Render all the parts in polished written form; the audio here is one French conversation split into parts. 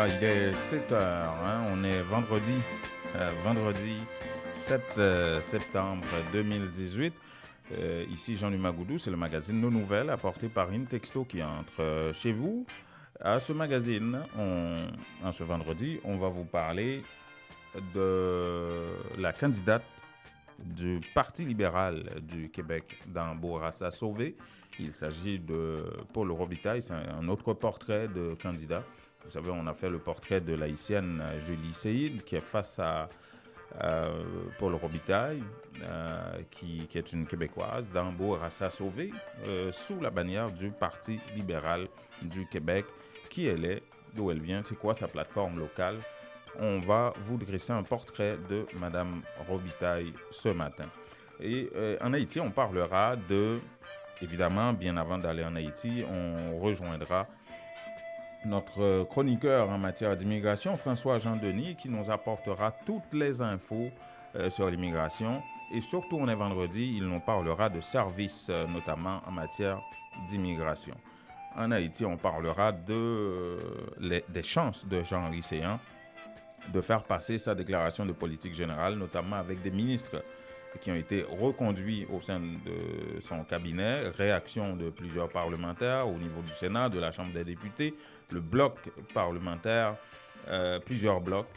Voilà, il est 7 heures, hein, on est vendredi 7 septembre 2018. Ici Jean-Louis Magoudou, c'est le magazine Nos Nouvelles apporté par Intexto qui entre chez vous. À ce magazine, en ce vendredi, on va vous parler de la candidate du Parti libéral du Québec dans Bourassa Sauvé. Il s'agit de Paul Robitaille, c'est un autre portrait de candidat. Vous savez, on a fait le portrait de l'haïtienne Julie Seyid qui est face à Paul Robitaille, qui est une Québécoise dans Bourassa Sauvé, sous la bannière du Parti libéral du Québec. Qui elle est, d'où elle vient, c'est quoi sa plateforme locale. On va vous dresser un portrait de Mme Robitaille ce matin. Et en Haïti, on parlera de, évidemment, bien avant d'aller en Haïti, on rejoindra notre chroniqueur en matière d'immigration, François-Jean Denis, qui nous apportera toutes les infos sur l'immigration. Et surtout, on est vendredi, il nous parlera de services, notamment en matière d'immigration. En Haïti, on parlera des chances de Jean Lycéen de faire passer sa déclaration de politique générale, notamment avec des ministres qui ont été reconduits au sein de son cabinet, réaction de plusieurs parlementaires au niveau du Sénat, de la Chambre des députés, le bloc parlementaire, plusieurs blocs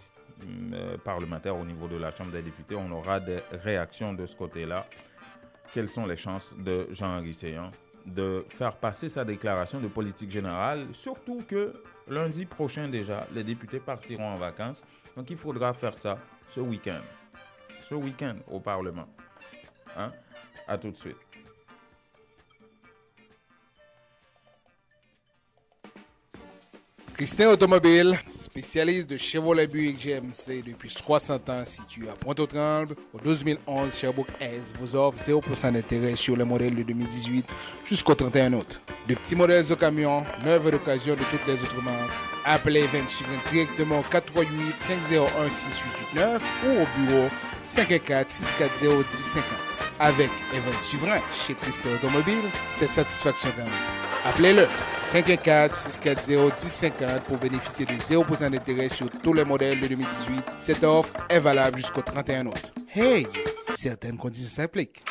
parlementaires au niveau de la Chambre des députés. On aura des réactions de ce côté-là. Quelles sont les chances de Jean-Henri Séan de faire passer sa déclaration de politique générale, surtout que lundi prochain déjà, les députés partiront en vacances. Donc il faudra faire ça ce week-end au Parlement. Hein? À tout de suite. Christin Automobile, spécialiste de Chevrolet Buick GMC depuis 60 ans, situé à Pointe-aux-Trembles, au 12011 Sherbrooke-Est, vous offre 0% d'intérêt sur les modèles de 2018 jusqu'au 31 août. De petits modèles de camions, neuves d'occasion de toutes les autres marques. Appelez 26 directement au 438 501 6889 ou au bureau 514 640 1050. Avec Evan Suverain chez Christin Automobile, c'est satisfaction garantie. Appelez-le 514-640-1050 pour bénéficier de 0% d'intérêt sur tous les modèles de 2018. Cette offre est valable jusqu'au 31 août. Hey, certaines conditions s'appliquent.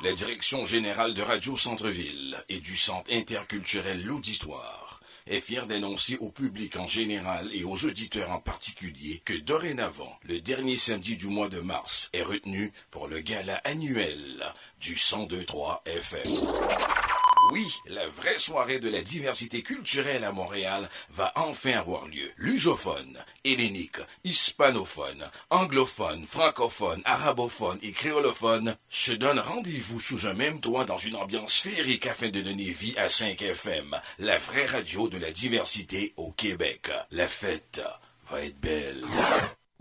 La direction générale de Radio Centre-Ville et du Centre interculturel L'Auditoire est fière d'annoncer au public en général et aux auditeurs en particulier que dorénavant, le dernier samedi du mois de mars est retenu pour le gala annuel du 102.3 FM. Oui, la vraie soirée de la diversité culturelle à Montréal va enfin avoir lieu. Lusophone, hellénique, hispanophone, anglophone, francophone, arabophone et créolophone se donnent rendez-vous sous un même toit dans une ambiance féerique afin de donner vie à 5 FM, la vraie radio de la diversité au Québec. La fête va être belle.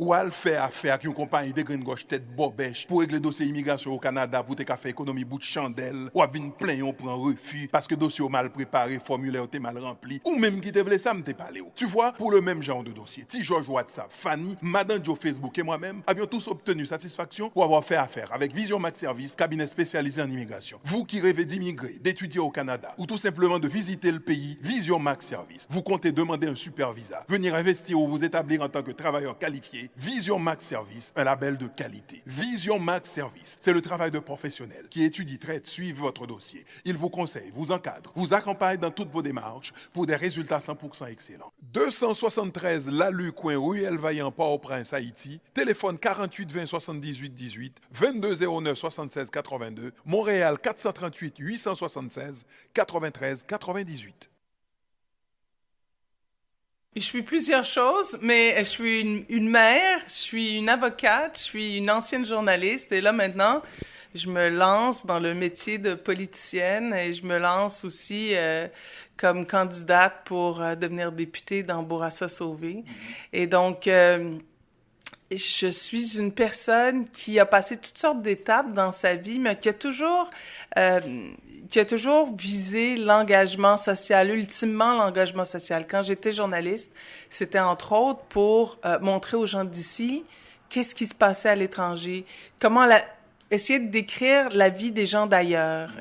Ou al faire affaire avec une compagnie de green gauche tête bobèche pour régler dossier immigration au Canada pour te faire économie bout de chandelle ou à venir plein on prend refus parce que dossier mal préparé, formulaire t'es mal rempli ou même qui te voulait ça me t'es parlé. Tu vois, pour le même genre de dossier, Ti George WhatsApp, Fanny, Madame Joe Facebook et moi-même avions tous obtenu satisfaction pour avoir fait affaire avec Vision Max Service, cabinet spécialisé en immigration. Vous qui rêvez d'immigrer, d'étudier au Canada ou tout simplement de visiter le pays, Vision Max Service. Vous comptez demander un super visa, venir investir ou vous établir en tant que travailleur qualifié. Vision Max Service, un label de qualité. Vision Max Service, c'est le travail de professionnels qui étudie, traite, suivent votre dossier. Il vous conseille, vous encadre, vous accompagne dans toutes vos démarches pour des résultats 100% excellents. 273 Lalu, coin Ruelle Vaillant, Port-au-Prince, Haïti. Téléphone 48 20 78 18, 22 09 76 82. Montréal 438 876 93 98. Je suis plusieurs choses, mais je suis une mère, je suis une avocate, je suis une ancienne journaliste et là maintenant, je me lance dans le métier de politicienne et je me lance aussi comme candidate pour devenir députée dans Bourassa Sauvé. Et donc, je suis une personne qui a passé toutes sortes d'étapes dans sa vie, mais qui a toujours visé l'engagement social, ultimement l'engagement social. Quand j'étais journaliste, c'était entre autres pour montrer aux gens d'ici qu'est-ce qui se passait à l'étranger, comment essayer de décrire la vie des gens d'ailleurs,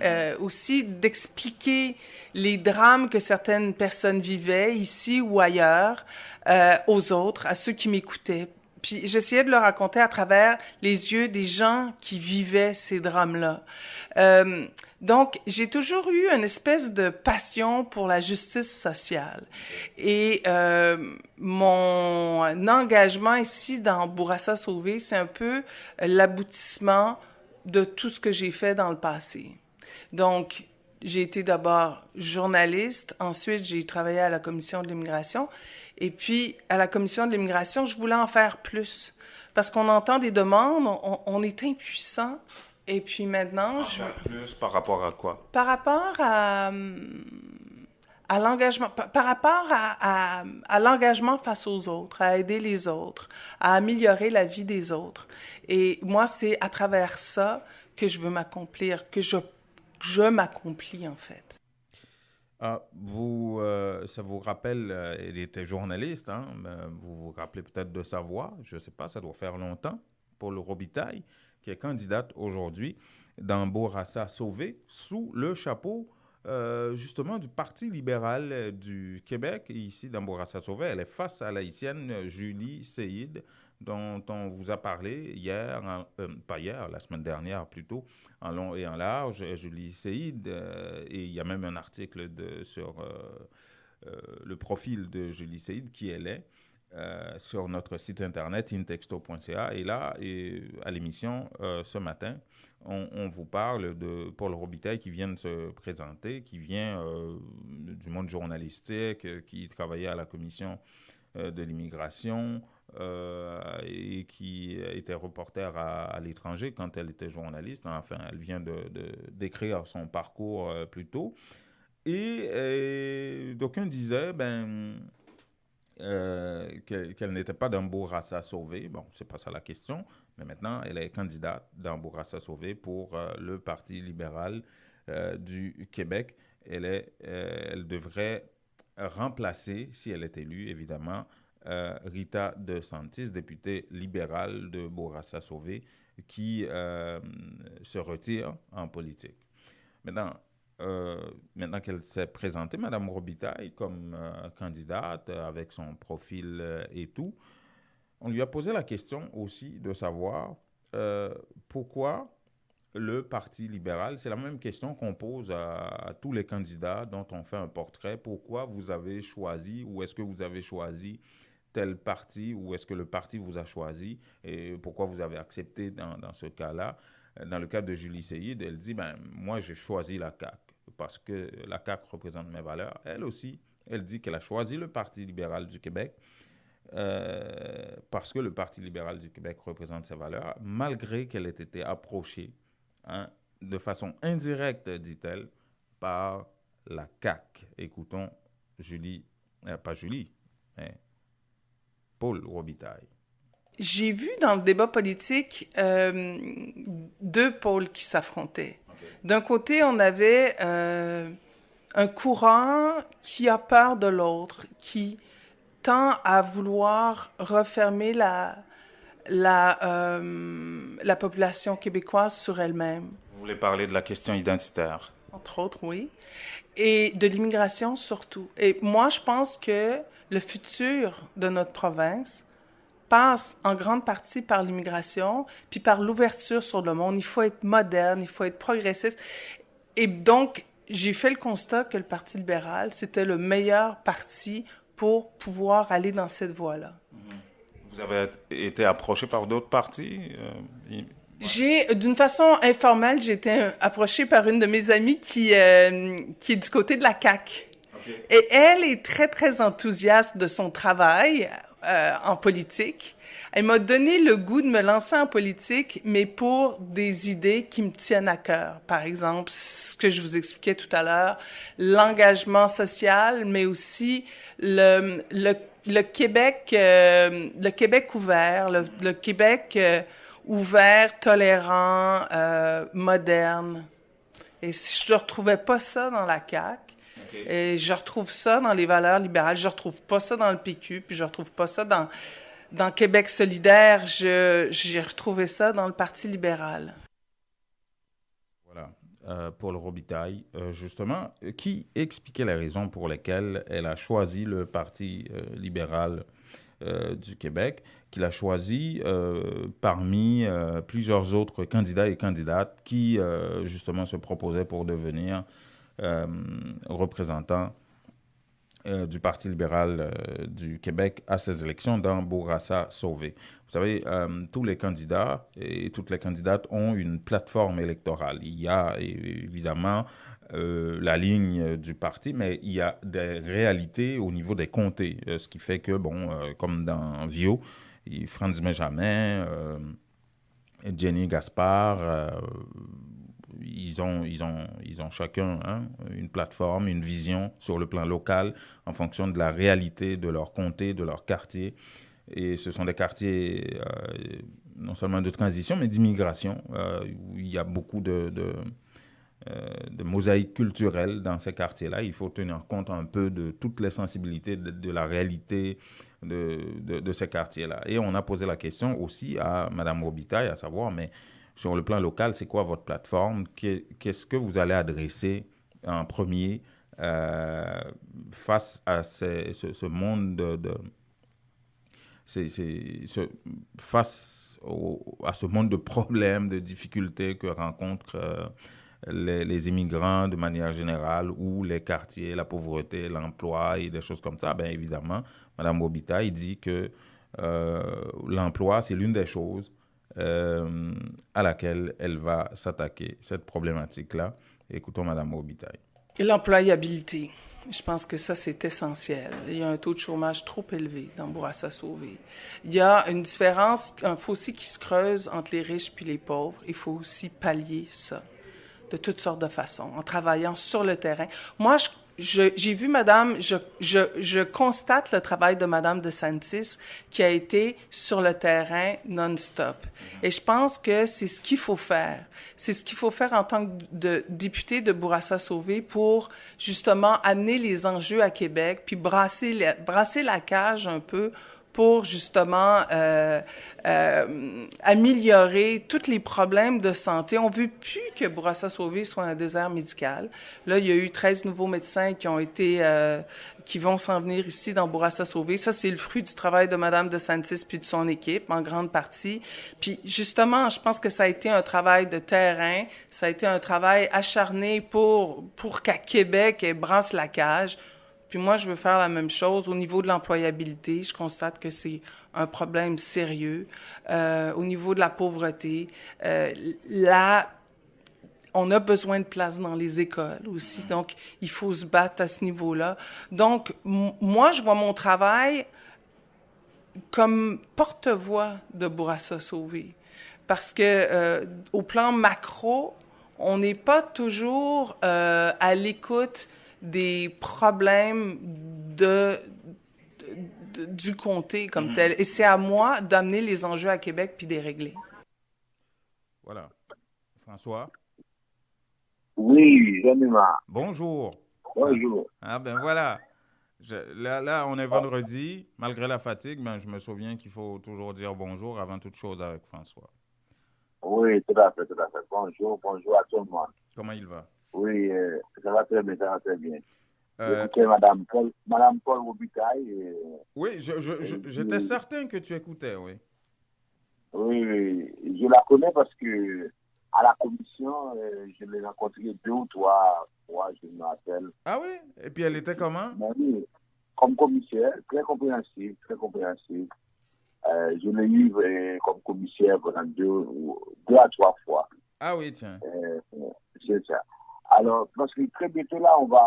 aussi d'expliquer les drames que certaines personnes vivaient ici ou ailleurs aux autres, à ceux qui m'écoutaient. Puis j'essayais de le raconter à travers les yeux des gens qui vivaient ces drames-là. Donc, j'ai toujours eu une espèce de passion pour la justice sociale. Et mon engagement ici dans Bourassa Sauvé, c'est un peu l'aboutissement de tout ce que j'ai fait dans le passé. Donc, j'ai été d'abord journaliste, ensuite j'ai travaillé à la Commission de l'immigration, et puis à la Commission de l'immigration, je voulais en faire plus, parce qu'on entend des demandes, on est impuissant, et puis maintenant... Plus par rapport à quoi? Par rapport à l'engagement, par rapport à l'engagement face aux autres, à aider les autres, à améliorer la vie des autres. Et moi, c'est à travers ça que je veux m'accomplir, que je m'accomplis, en fait. Ça vous rappelle, il était journaliste, hein? Vous vous rappelez peut-être de sa voix, je ne sais pas, ça doit faire longtemps, Paul Robitaille, qui est candidate aujourd'hui dans Bourassa Sauvé, sous le chapeau justement du Parti libéral du Québec. Et ici, dans Bourassa Sauvé, elle est face à l'haïtienne Julie Seyid, dont on vous a parlé hier, pas hier, la semaine dernière plutôt, en long et en large, Julie Seyid, et il y a même un article sur le profil de Julie Seyid, qui elle est, sur notre site internet intexto.ca. Et là, à l'émission ce matin, on vous parle de Paul Robitaille qui vient de se présenter, qui vient du monde journalistique, qui travaillait à la commission de l'immigration et qui était reporter à l'étranger quand elle était journaliste. Enfin, elle vient d'écrire son parcours plus tôt. Et d'aucuns disaient qu'elle n'était pas dans Bourassa Sauvé. Bon, c'est pas ça la question, mais maintenant, elle est candidate dans Bourassa Sauvé pour le Parti libéral du Québec. Elle devrait remplacer, si elle est élue, évidemment, Rita De Santis, députée libérale de Bourassa Sauvé, qui se retire en politique. Maintenant qu'elle s'est présentée, Mme Robitaille, comme candidate, avec son profil et tout, on lui a posé la question aussi de savoir pourquoi le Parti libéral, c'est la même question qu'on pose à tous les candidats dont on fait un portrait. Pourquoi vous avez choisi, ou est-ce que vous avez choisi tel parti, ou est-ce que le parti vous a choisi, et pourquoi vous avez accepté dans ce cas-là. Dans le cas de Julie Seyid, elle dit, moi j'ai choisi la CAQ, parce que la CAQ représente mes valeurs. Elle aussi, elle dit qu'elle a choisi le Parti libéral du Québec, parce que le Parti libéral du Québec représente ses valeurs, malgré qu'elle ait été approchée de façon indirecte, dit-elle, par la CAQ. Écoutons Paul Robitaille. J'ai vu dans le débat politique deux pôles qui s'affrontaient. Okay. D'un côté, on avait un courant qui a peur de l'autre, qui tend à vouloir refermer la population québécoise sur elle-même. Vous voulez parler de la question identitaire? Entre autres, oui. Et de l'immigration surtout. Et moi, je pense que le futur de notre province passe en grande partie par l'immigration, puis par l'ouverture sur le monde. Il faut être moderne, il faut être progressiste. Et donc, j'ai fait le constat que le Parti libéral, c'était le meilleur parti pour pouvoir aller dans cette voie-là. Vous avez été approché par d'autres partis? D'une façon informelle, j'ai été approchée par une de mes amies qui est du côté de la CAQ. Okay. Et elle est très, très enthousiaste de son travail en politique. Elle m'a donné le goût de me lancer en politique, mais pour des idées qui me tiennent à cœur. Par exemple, ce que je vous expliquais tout à l'heure, l'engagement social, mais aussi le Québec ouvert, le Québec ouvert, tolérant, moderne. Et si je ne retrouvais pas ça dans la CAQ, okay. Et je retrouve ça dans les valeurs libérales, je ne retrouve pas ça dans le PQ, puis je ne retrouve pas ça dans Québec solidaire, j'ai retrouvé ça dans le Parti libéral. Paul Robitaille, justement, qui expliquait les raisons pour lesquelles elle a choisi le Parti libéral du Québec, qu'il a choisi parmi plusieurs autres candidats et candidates qui, justement, se proposaient pour devenir représentants du Parti libéral du Québec à ces élections dans Bourassa Sauvé. Vous savez, tous les candidats et toutes les candidates ont une plateforme électorale. Il y a évidemment la ligne du parti, mais il y a des réalités au niveau des comtés, ce qui fait que, comme dans Vio, Franz Benjamin, Jenny Gaspard, ils ont chacun une plateforme, une vision sur le plan local en fonction de la réalité de leur comté, de leur quartier. Et ce sont des quartiers non seulement de transition, mais d'immigration, où il y a beaucoup de mosaïques culturelles dans ces quartiers-là. Il faut tenir compte un peu de toutes les sensibilités de la réalité de ces quartiers-là. Et on a posé la question aussi à Mme Robitaille, à savoir, mais sur le plan local, c'est quoi votre plateforme? Qu'est-ce que vous allez adresser en premier face à ce monde face à ce monde de problèmes, de difficultés que rencontrent les immigrants de manière générale, ou les quartiers, la pauvreté, l'emploi et des choses comme ça? Bien évidemment, Mme Robitaille dit que l'emploi, c'est l'une des choses à laquelle elle va s'attaquer, cette problématique-là. Écoutons Mme Robitaille. Et l'employabilité. Je pense que ça, c'est essentiel. Il y a un taux de chômage trop élevé dans Bourassa Sauvé. Il y a une différence, un fossé qui se creuse entre les riches puis les pauvres. Il faut aussi pallier ça de toutes sortes de façons, en travaillant sur le terrain. Moi, j'ai vu Madame, je constate le travail de Madame DeSantis qui a été sur le terrain non-stop. Et je pense que c'est ce qu'il faut faire. C'est ce qu'il faut faire en tant que député de Bourassa Sauvé pour justement amener les enjeux à Québec, puis brasser la cage un peu pour justement améliorer tous les problèmes de santé. On ne veut plus que Bourassa Sauvé soit un désert médical. Là, il y a eu 13 nouveaux médecins qui vont s'en venir ici dans Bourassa Sauvé. Ça, c'est le fruit du travail de Mme DeSantis puis de son équipe, en grande partie. Puis justement, je pense que ça a été un travail de terrain, ça a été un travail acharné pour qu'à Québec, elle brasse la cage. Puis moi, je veux faire la même chose au niveau de l'employabilité. Je constate que c'est un problème sérieux. Au niveau de la pauvreté, là, on a besoin de place dans les écoles aussi. Donc, il faut se battre à ce niveau-là. Donc, moi, je vois mon travail comme porte-voix de Bourassa Sauvé. Parce que au plan macro, on n'est pas toujours à l'écoute des problèmes du comté comme tel. Et c'est à moi d'amener les enjeux à Québec puis de les régler. Voilà. François? Oui, Jean-Numa. Bonjour. Bonjour. Ah ben voilà. Là, on est vendredi. Malgré la fatigue, je me souviens qu'il faut toujours dire bonjour avant toute chose avec François. Oui, tout à fait, tout à fait. Bonjour à tout le monde. Comment il va? Oui, ça va très bien, ça va très bien. J'écoutais Mme Paul Robitaille. Oui, j'étais certain que tu écoutais, oui. Oui, je la connais parce que à la commission, je l'ai rencontrée 2 ou 3 fois, je me rappelle. Ah oui? Et puis elle était comment? Oui, comme commissaire, très compréhensive, très compréhensive. Je l'ai eu comme commissaire pendant 2 à 3 fois. Ah oui, tiens. C'est ça. Alors, parce que très bientôt là, on va,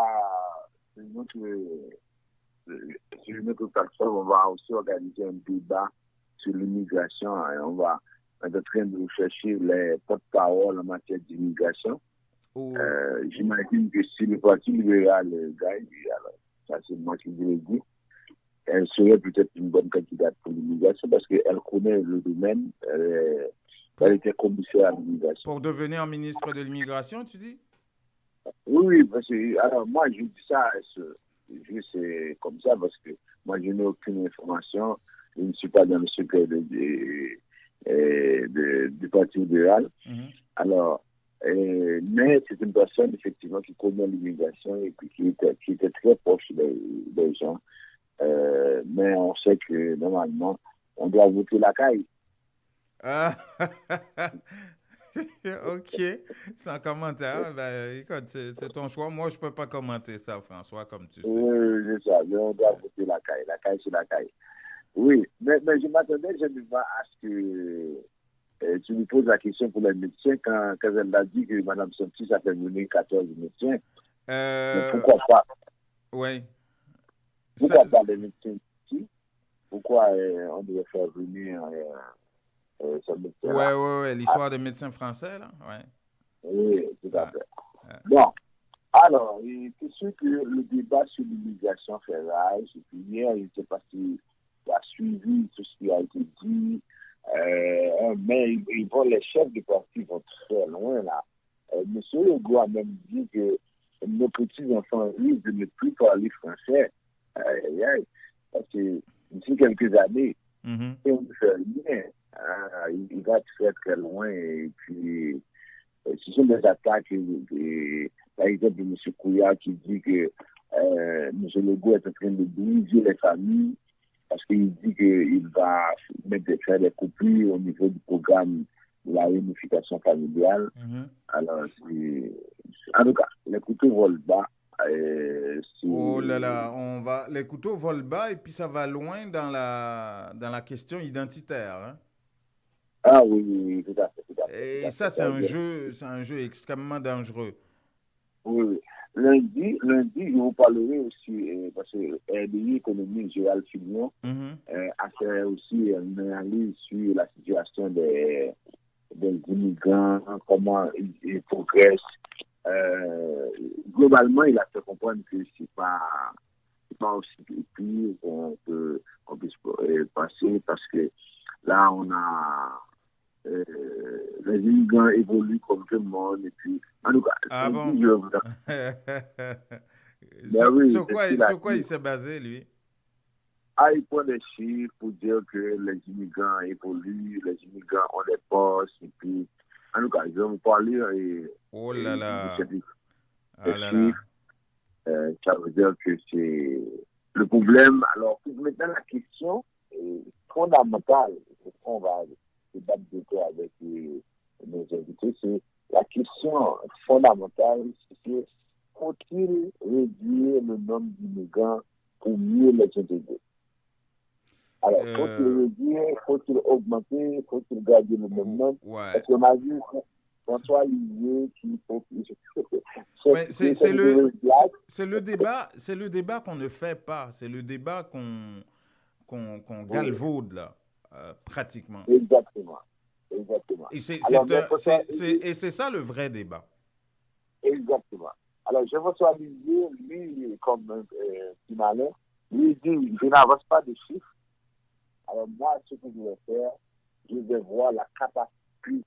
sur notre plateforme, on va aussi organiser un débat sur l'immigration. On va être en train de chercher les porte-paroles en matière d'immigration. Oh. J'imagine que si le Parti libéral gagne, alors ça c'est moi qui vous l'ai dit, elle serait peut-être une bonne candidate pour l'immigration parce qu'elle connaît le domaine. Elle était commissaire à l'immigration. Pour devenir ministre de l'immigration, tu dis? Oui, parce que, alors moi je dis ça, c'est comme ça parce que moi je n'ai aucune information, je ne suis pas dans le secret du Parti libéral. Alors, Mais c'est une personne, effectivement, qui connaît l'immigration et puis qui était très proche des gens. Mais on sait que, normalement, on doit voter la caille. Ah, ok, sans commentaire. Ben, écoute, c'est ton choix. Moi, je peux pas commenter ça, François, comme tu sais. Oui, c'est ça. Mais on doit voter la caille. La caille, c'est la caille. Oui, mais je m'attendais généralement à ce que tu me poses la question pour les médecins quand elle a dit que Mme Santis a fait venir 14 médecins. Mais pourquoi pas? Oui. Pourquoi pas les médecins ici? Pourquoi on devait faire venir ce médecin-là? Oui, l'histoire des médecins français, là. Ouais. Oui, tout à fait. Bon, alors, c'est sûr que le débat sur l'immigration fait rage. Et puis hier, il s'est passé, il a suivi tout ce qui a été dit. Mais les chefs de parti vont très loin, là. Monsieur Legault a même dit que nos petits-enfants risquent de ne plus parler français. Parce que d'ici quelques années, si on ne fait rien, il va très très loin. Et puis, ce sont des attaques, par exemple, de M. Kouya qui dit que M. Legault est en train de briser les familles parce qu'il dit qu'il va faire des coupures au niveau du programme de la réunification familiale. Alors, en tout cas, les couteaux volent bas. Oh là là, les couteaux volent bas et puis ça va loin dans la question identitaire. Hein? Ah oui, tout à fait. Et ça, c'est un jeu extrêmement dangereux. Oui. Lundi, je vous parlerai aussi, parce que RDI Économie, Gérald Fillon, a fait aussi une analyse sur la situation des immigrants, comment ils progressent. Globalement, il a fait comprendre que c'est pas aussi pire qu'on puisse passer, parce que là, on a les immigrants évoluent comme tout le monde, et puis, en tout cas, ah bon? Sur quoi il s'est basé, lui? Il prend des chiffres pour dire que les immigrants évoluent, les immigrants ont des postes, et puis, en tout cas, je vais vous parler oh là là. Chiffres. Ça veut dire que c'est le problème. Alors, maintenant, la question fondamentale, on va débattre avec nos invités, c'est la question fondamentale, c'est faut-il réduire le nombre d'immigrants pour mieux les intégrer? Alors, faut-il réduire, faut-il augmenter, faut-il garder le même nombre? Parce qu'on a vu François Olivier qui faut... C'est le débat qu'on ne fait pas, c'est le débat qu'on galvaude là, pratiquement. Exactement. Et c'est ça le vrai débat. Exactement. Alors, François Olivier, lui, comme petit malin, lui dit, je n'avance pas de chiffres. Alors moi, ce que je vais faire, je vais voir la capacité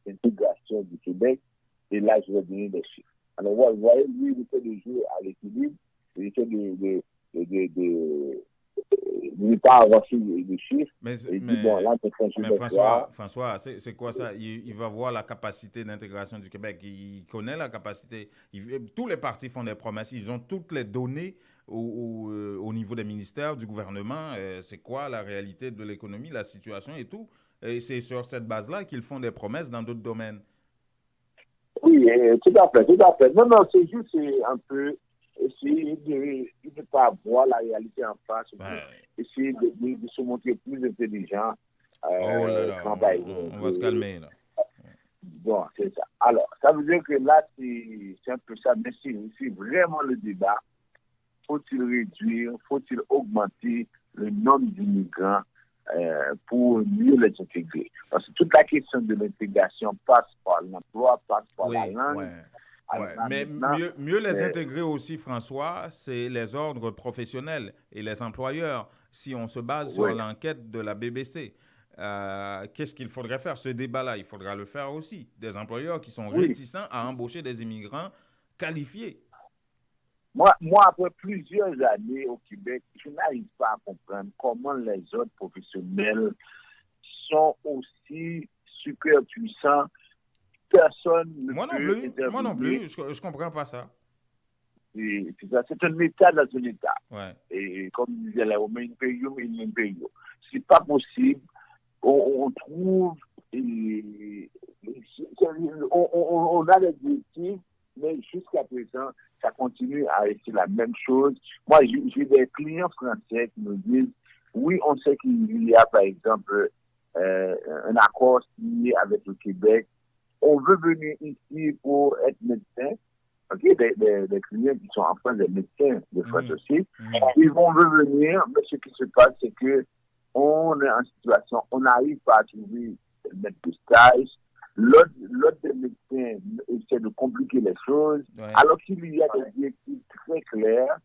d'intégration du Québec, et là, je vais donner des chiffres. Alors, vous voyez, lui, il essaie de jouer à l'équilibre, il essaie de ne pas avancer des chiffres. Mais François, c'est quoi ça? Il va voir la capacité d'intégration du Québec. Il connaît la capacité. Tous les partis font des promesses. Ils ont toutes les données au niveau des ministères, du gouvernement. C'est quoi la réalité de l'économie, la situation et tout. Et c'est sur cette base-là qu'ils font des promesses dans d'autres domaines. Oui, tout à fait. Non, c'est juste un peu essayer de ne pas voir la réalité en face, essayer de se montrer plus intelligent. Oh là là, on va se calmer là. Bon, c'est ça. Alors, ça veut dire que là, c'est un peu ça, mais c'est vraiment le débat. Faut-il réduire, faut-il augmenter le nombre d'immigrants pour mieux les intégrer? Parce que toute la question de l'intégration passe par l'emploi, passe par la langue. Mais mieux les intégrer aussi, François, c'est les ordres professionnels et les employeurs. Si on se base sur l'enquête de la BBC, qu'est-ce qu'il faudrait faire? Ce débat-là, il faudra le faire aussi. Des employeurs qui sont réticents à embaucher des immigrants qualifiés. Moi, après plusieurs années au Québec, je n'arrive pas à comprendre comment les autres professionnels sont aussi super puissants personne ne Moi non peut plus. intervenir. Moi non plus. Je comprends pas ça. C'est un État dans un État. Ouais. Et comme disait les Romains, imperium in imperium. C'est pas possible. On trouve, on a les directives, mais jusqu'à présent, ça continue à rester la même chose. Moi, j'ai des clients français qui me disent, oui, on sait qu'il y a, par exemple, un accord signé avec le Québec. On veut venir ici pour être médecin. OK, des clients qui sont en France, des médecins de France aussi. Ils vont venir, mais ce qui se passe, c'est que on est en situation, on n'arrive pas à trouver le maître de stage. L'autre des médecins essaie de compliquer les choses, alors qu'il y a des directives très claires.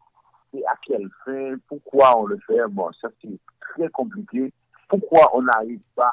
Et à quelle fin, pourquoi on le fait? Bon, ça c'est très compliqué. Pourquoi on n'arrive pas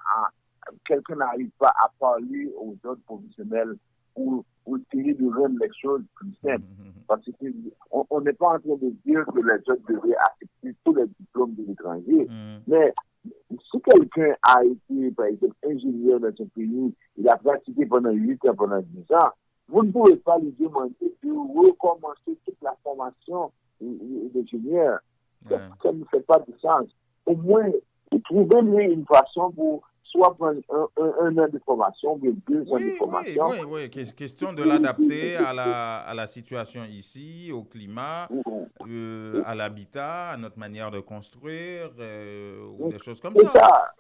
quelqu'un n'arrive pas à parler aux autres professionnels pour essayer de rendre les choses plus simples? Parce qu'on n'est pas en train de dire que les autres devraient accepter tous les diplômes de l'étranger. Mais si quelqu'un a été, par exemple, ingénieur dans son pays, il a pratiqué pendant 8 ans, pendant 10 ans, vous ne pouvez pas lui demander de recommencer toute la formation d'ingénieur. Ça ne fait pas de sens. Au moins, trouvez-lui une façon pour soit prendre un an de formation, ou 2 ans de formation. Oui. Question de l'adapter à la situation ici, au climat, à l'habitat, à notre manière de construire, ou des choses comme ça.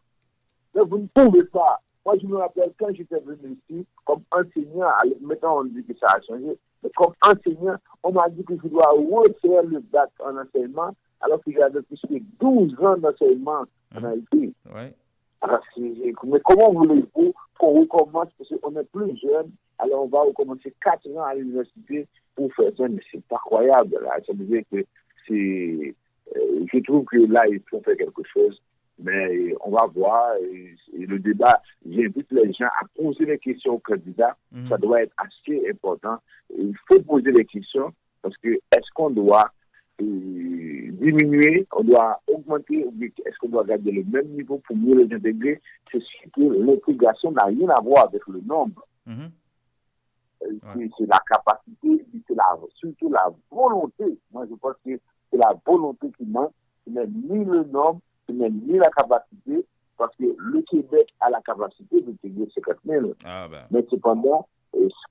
Mais vous ne pouvez pas. Moi, je me rappelle quand j'étais venu ici, comme enseignant, maintenant on dit que ça a changé, mais comme enseignant, on m'a dit que je dois refaire le bac en enseignement, alors qu'il y avait plus que 12 ans d'enseignement en Haïti. Alors, mais comment voulez-vous qu'on recommence, parce qu'on est plus jeune, alors on va recommencer 4 ans à l'université pour faire ça, mais c'est pas croyable. Là. Ça veut dire que je trouve que là, il faut faire quelque chose. Mais on va voir, et le débat, j'invite les gens à poser des questions aux candidats, ça doit être assez important. Il faut poser des questions, parce que est-ce qu'on doit diminuer, on doit augmenter, est-ce qu'on doit garder le même niveau pour mieux les intégrer? C'est sûr que l'intégration n'a rien à voir avec le nombre. C'est la capacité, surtout la volonté. Moi, je pense que c'est la volonté qui manque, ce n'est ni le nombre, ce n'est ni la capacité, parce que le Québec a la capacité d'intégrer 50 000. Mais cependant,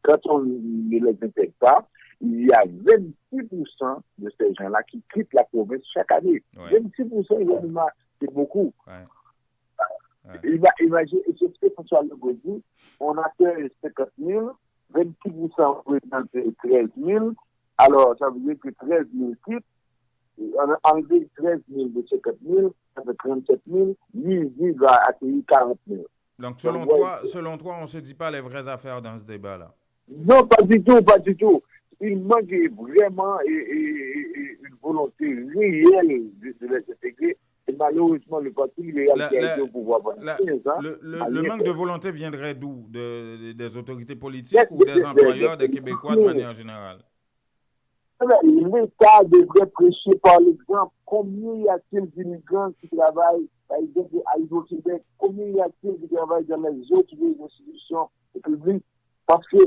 quand on ne les intègre pas, il y a 26% de ces gens-là qui quittent la province chaque année. 26%, c'est beaucoup. Imaginez, c'est ce que François Legault dit, on a fait 50 000, 26% représente 13 000, alors ça veut dire que 13 000 quittent, on a enlevé 13 000 de 50 000, ça fait 37 000, lui va accueillir 40 000. Donc, selon toi, on ne se dit pas les vraies affaires dans ce débat-là? Non, pas du tout. Il manque vraiment une volonté réelle de les intégrer. Et malheureusement, le parti qui a été au pouvoir pendant 15 ans. Le manque de volonté viendrait d'où? Des autorités politiques ou des employeurs, des Québécois de manière générale? L'État devrait prêcher par l'exemple. Combien y a-t-il d'immigrants qui travaillent, par exemple, à Hydro-Québec? Combien y a-t-il qui travaillent dans les autres institutions publiques? Parce que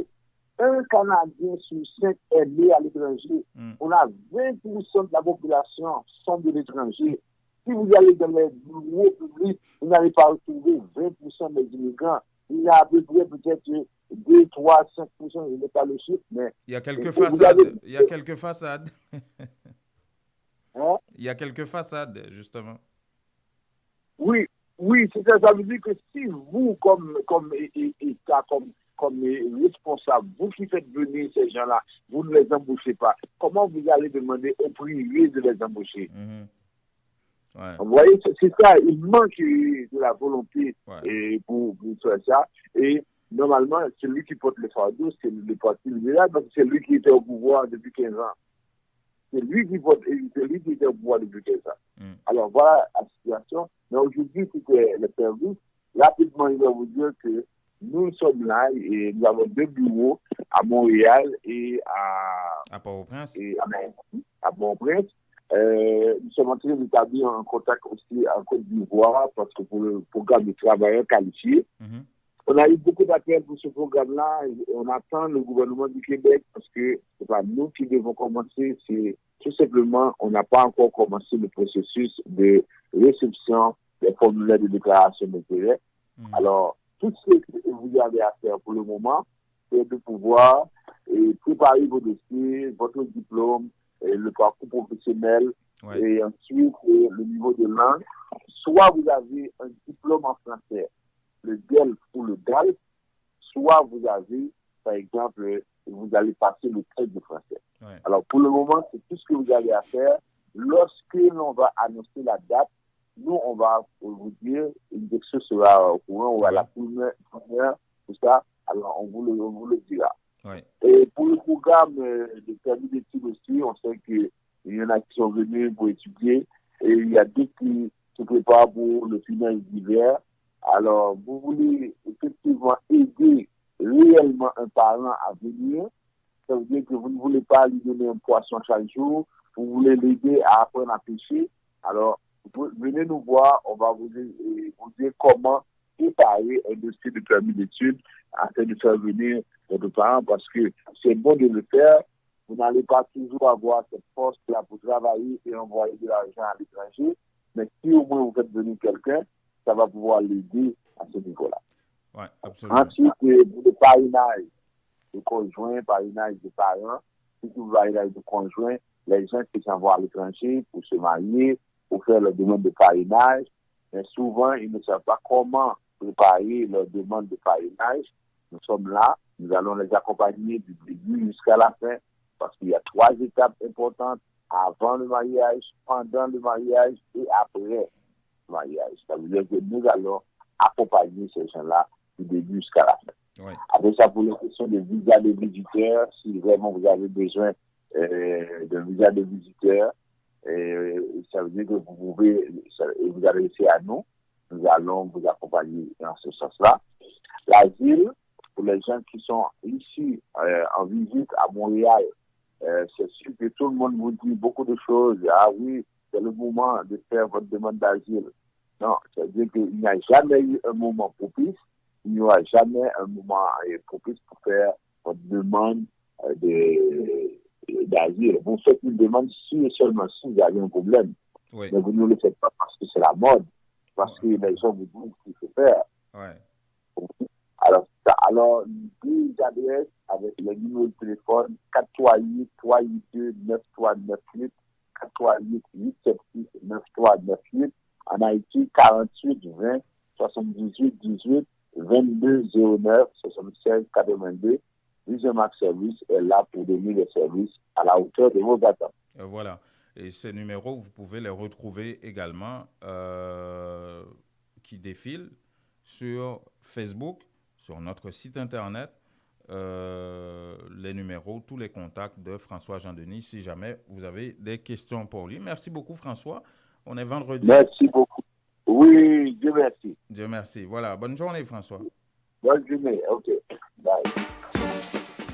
un Canadien sur 5 est né à l'étranger. On a 20% de la population sont de l'étranger. Si vous allez dans les bureaux publics, vous n'allez pas retrouver 20% des immigrants. Il y a à peu près peut-être 2, 3, 5%, je n'ai pas le chiffre, mais... Il y a quelques façades. Il y a quelques façades. Il y a quelques façades, justement. Oui, c'est ça. Ça veut dire que si vous, comme État, comme responsable, vous qui faites venir ces gens-là, vous ne les embauchez pas, comment vous allez demander au privé de les embaucher? Vous voyez, c'est ça, il manque de la volonté pour faire ça. Et normalement, celui qui porte le fardeau, c'est le Parti libéral, parce que c'est lui qui était au pouvoir depuis 15 ans. C'est lui qui était au pouvoir depuis 15 ans. Alors voilà la situation. Mais aujourd'hui, c'était le service. Rapidement, il va vous dire que nous sommes là et nous avons 2 bureaux à Montréal et à Port-au-Prince. À Port-au-Prince. Nous sommes en train d'établir un contact aussi en Côte d'Ivoire parce que pour le programme de travailleurs qualifiés. On a eu beaucoup d'appels pour ce programme-là et on attend le gouvernement du Québec parce que c'est pas nous qui devons commencer, c'est tout simplement, on n'a pas encore commencé le processus de réception des formulaires de déclaration d'intérêt. Alors, tout ce que vous avez à faire pour le moment, c'est de pouvoir préparer vos dossiers, votre diplôme, le parcours professionnel et ensuite le niveau de langue. Soit vous avez un diplôme en français, le DELF ou le DALF, soit vous avez, par exemple, vous allez passer le test de français. Ouais. Alors, pour le moment, c'est tout ce que vous avez à faire. Lorsque l'on va annoncer la date, nous, on va vous dire, une question sera au courant, on va la première, tout ça, alors on vous le dira. Ouais. Et pour le programme de permis d'études aussi, on sait qu'il y en a qui sont venus pour étudier, et il y a d'autres qui se préparent pour le final d'hiver. Alors, vous voulez effectivement aider réellement un parent à venir. Ça veut dire que vous ne voulez pas lui donner un poisson chaque jour. Vous voulez l'aider à apprendre à pêcher. Alors, venez nous voir. On va vous dire comment préparer un dossier de permis d'études afin de faire venir votre parent parce que c'est bon de le faire. Vous n'allez pas toujours avoir cette force-là pour travailler et envoyer de l'argent à l'étranger. Mais si au moins vous faites venir quelqu'un, ça va pouvoir l'aider à ce niveau-là. Ouais, absolument. Ensuite, le parrainage de conjoint, parrainage de parents, surtout le parrainage de conjoint, les gens qui s'envoient à l'étranger pour se marier, pour faire leur demande de parrainage, mais souvent, ils ne savent pas comment préparer leur demande de parrainage. Nous sommes là, nous allons les accompagner du début jusqu'à la fin, parce qu'il y a 3 étapes importantes avant le mariage, pendant le mariage et après mariage. Ça veut dire que nous allons accompagner ces gens-là du début jusqu'à la fin. Oui. Après ça, pour les questions de visa de visiteur, si vraiment vous avez besoin d'un visa de visiteur, ça veut dire que vous pouvez vous adresser à nous. Nous allons vous accompagner dans ce sens-là. L'asile, pour les gens qui sont ici en visite à Montréal, c'est sûr que tout le monde vous dit beaucoup de choses. Ah oui, c'est le moment de faire votre demande d'asile. Non, c'est-à-dire qu'il n'y a jamais eu un moment propice. Il n'y aura jamais un moment propice pour faire votre demande d'asile. Vous faites une demande si et seulement si vous avez un problème. Oui. Mais vous ne le faites pas parce que c'est la mode, parce que les gens vous disent ce qu'il faut faire. Oui. Alors, deux adresses avec le numéro de téléphone 438-382-9398, 438-876-9398. En Haïti, 48-20-78-18, 22-09-76-82. Visiomax Service est là pour donner les services à la hauteur de vos attentes. Voilà. Et ces numéros, vous pouvez les retrouver également qui défilent sur Facebook, sur notre site Internet, les numéros, tous les contacts de François Jean-Denis, si jamais vous avez des questions pour lui. Merci beaucoup, François. On est vendredi. Merci beaucoup. Oui, Dieu merci. Dieu merci. Voilà, bonne journée, François. Bonne journée, OK. Bye.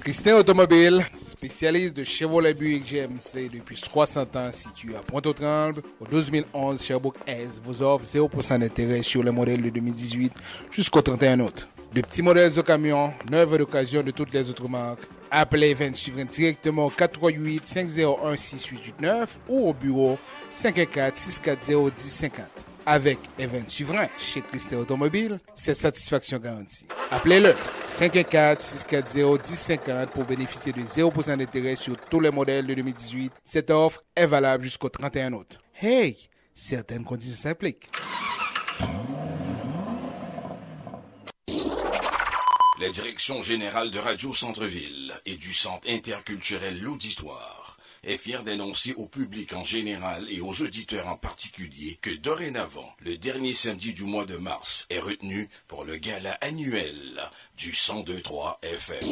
Christin Automobile, spécialiste de Chevrolet Buick GMC depuis 60 ans, situé à Pointe-aux-Trembles, au 12011 Sherbrooke-Est, vous offre 0% d'intérêt sur les modèles de 2018 jusqu'au 31 août. De petits modèles de camions, neuves d'occasion de toutes les autres marques. Appelez Event Suivant directement au 438-501-6889 ou au bureau 514-640-1050. Avec Event Suivant chez Christin Automobile, c'est satisfaction garantie. Appelez-le 514-640-1050 pour bénéficier de 0% d'intérêt sur tous les modèles de 2018. Cette offre est valable jusqu'au 31 août. Hey, certaines conditions s'appliquent. La Direction générale de Radio Centre-Ville et du Centre interculturel L'Auditoire est fière d'annoncer au public en général et aux auditeurs en particulier que dorénavant, le dernier samedi du mois de mars est retenu pour le gala annuel du 102.3 FM.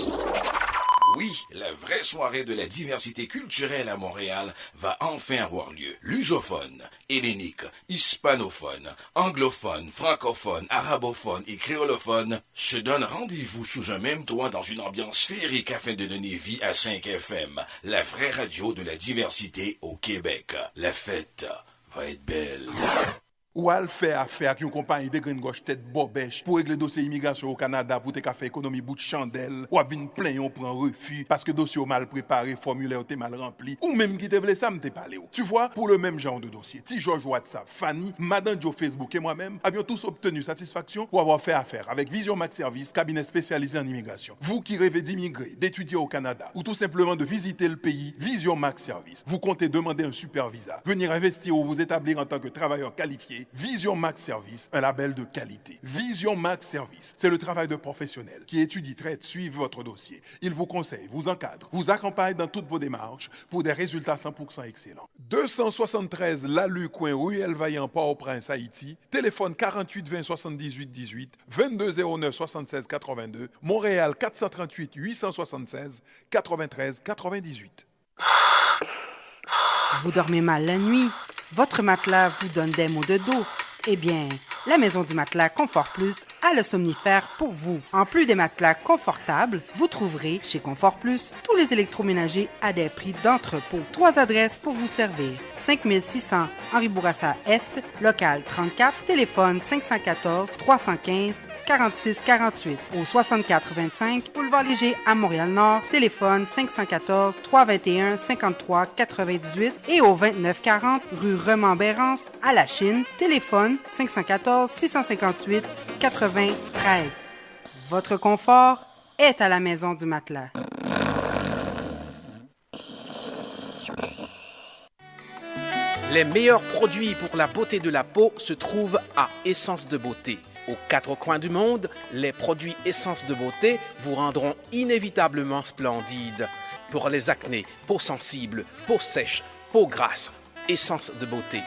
Oui, la vraie soirée de la diversité culturelle à Montréal va enfin avoir lieu. Lusophone, hellénique, hispanophone, anglophone, francophone, arabophone et créolophone se donnent rendez-vous sous un même toit dans une ambiance féerique afin de donner vie à 5 FM, la vraie radio de la diversité au Québec. La fête va être belle. Ou à le faire affaire avec une compagnie de grande gauche tête bobèche pour régler dossier immigration au Canada pour te faire économie bout de chandelle. Ou à venir plaindre on prend refus parce que dossier mal préparé, formulaire t'es mal rempli. Ou même qui te voulait ça me t'es parlé. Tu vois, pour le même genre de dossier, Ti George WhatsApp, Fanny, Madame Joe Facebook et moi-même avions tous obtenu satisfaction pour avoir fait affaire avec Vision Max Service, cabinet spécialisé en immigration. Vous qui rêvez d'immigrer, d'étudier au Canada ou tout simplement de visiter le pays, Vision Max Service. Vous comptez demander un super visa, venir investir ou vous établir en tant que travailleur qualifié. Vision Max Service, un label de qualité. Vision Max Service, c'est le travail de professionnels qui étudie, traite, suivent votre dossier. Il vous conseille, vous encadre, vous accompagne dans toutes vos démarches pour des résultats 100% excellents. 273 Lalu, coin Ruelle Vaillant, Port-au-Prince, Haïti. Téléphone 48 20 78 18, 22 09 76 82. Montréal 438 876 93 98. Vous dormez mal la nuit? Votre matelas vous donne des maux de dos? Eh bien, la Maison du Matelas Confort Plus a le somnifère pour vous. En plus des matelas confortables, vous trouverez chez Confort Plus tous les électroménagers à des prix d'entrepôt. 3 adresses pour vous servir. 5600 Henri Bourassa Est, local 34, téléphone 514 315 46 48. Au 64 25 Boulevard Léger à Montréal-Nord, téléphone 514 321 53 98 et au 29 40 rue Remembérance à La Chine, téléphone 514 658 93. Votre confort est à la Maison du Matelas. Les meilleurs produits pour la beauté de la peau se trouvent à Essence de Beauté. Aux 4 coins du monde, les produits Essence de Beauté vous rendront inévitablement splendide. Pour les acnés, peau sensible, peau sèche, peau grasse, Essence de Beauté.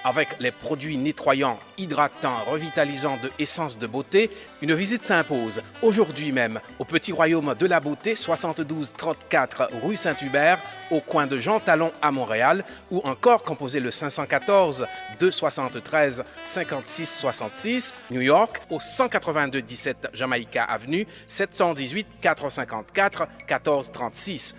Avec les produits nettoyants, hydratants, revitalisants de Essence de Beauté, une visite s'impose aujourd'hui même au Petit Royaume de la Beauté, 72 34 rue Saint-Hubert, au coin de Jean Talon à Montréal, ou encore composez le 514 273 56 66, New York, au 182 17 Jamaïca Avenue, 718 454 14 36.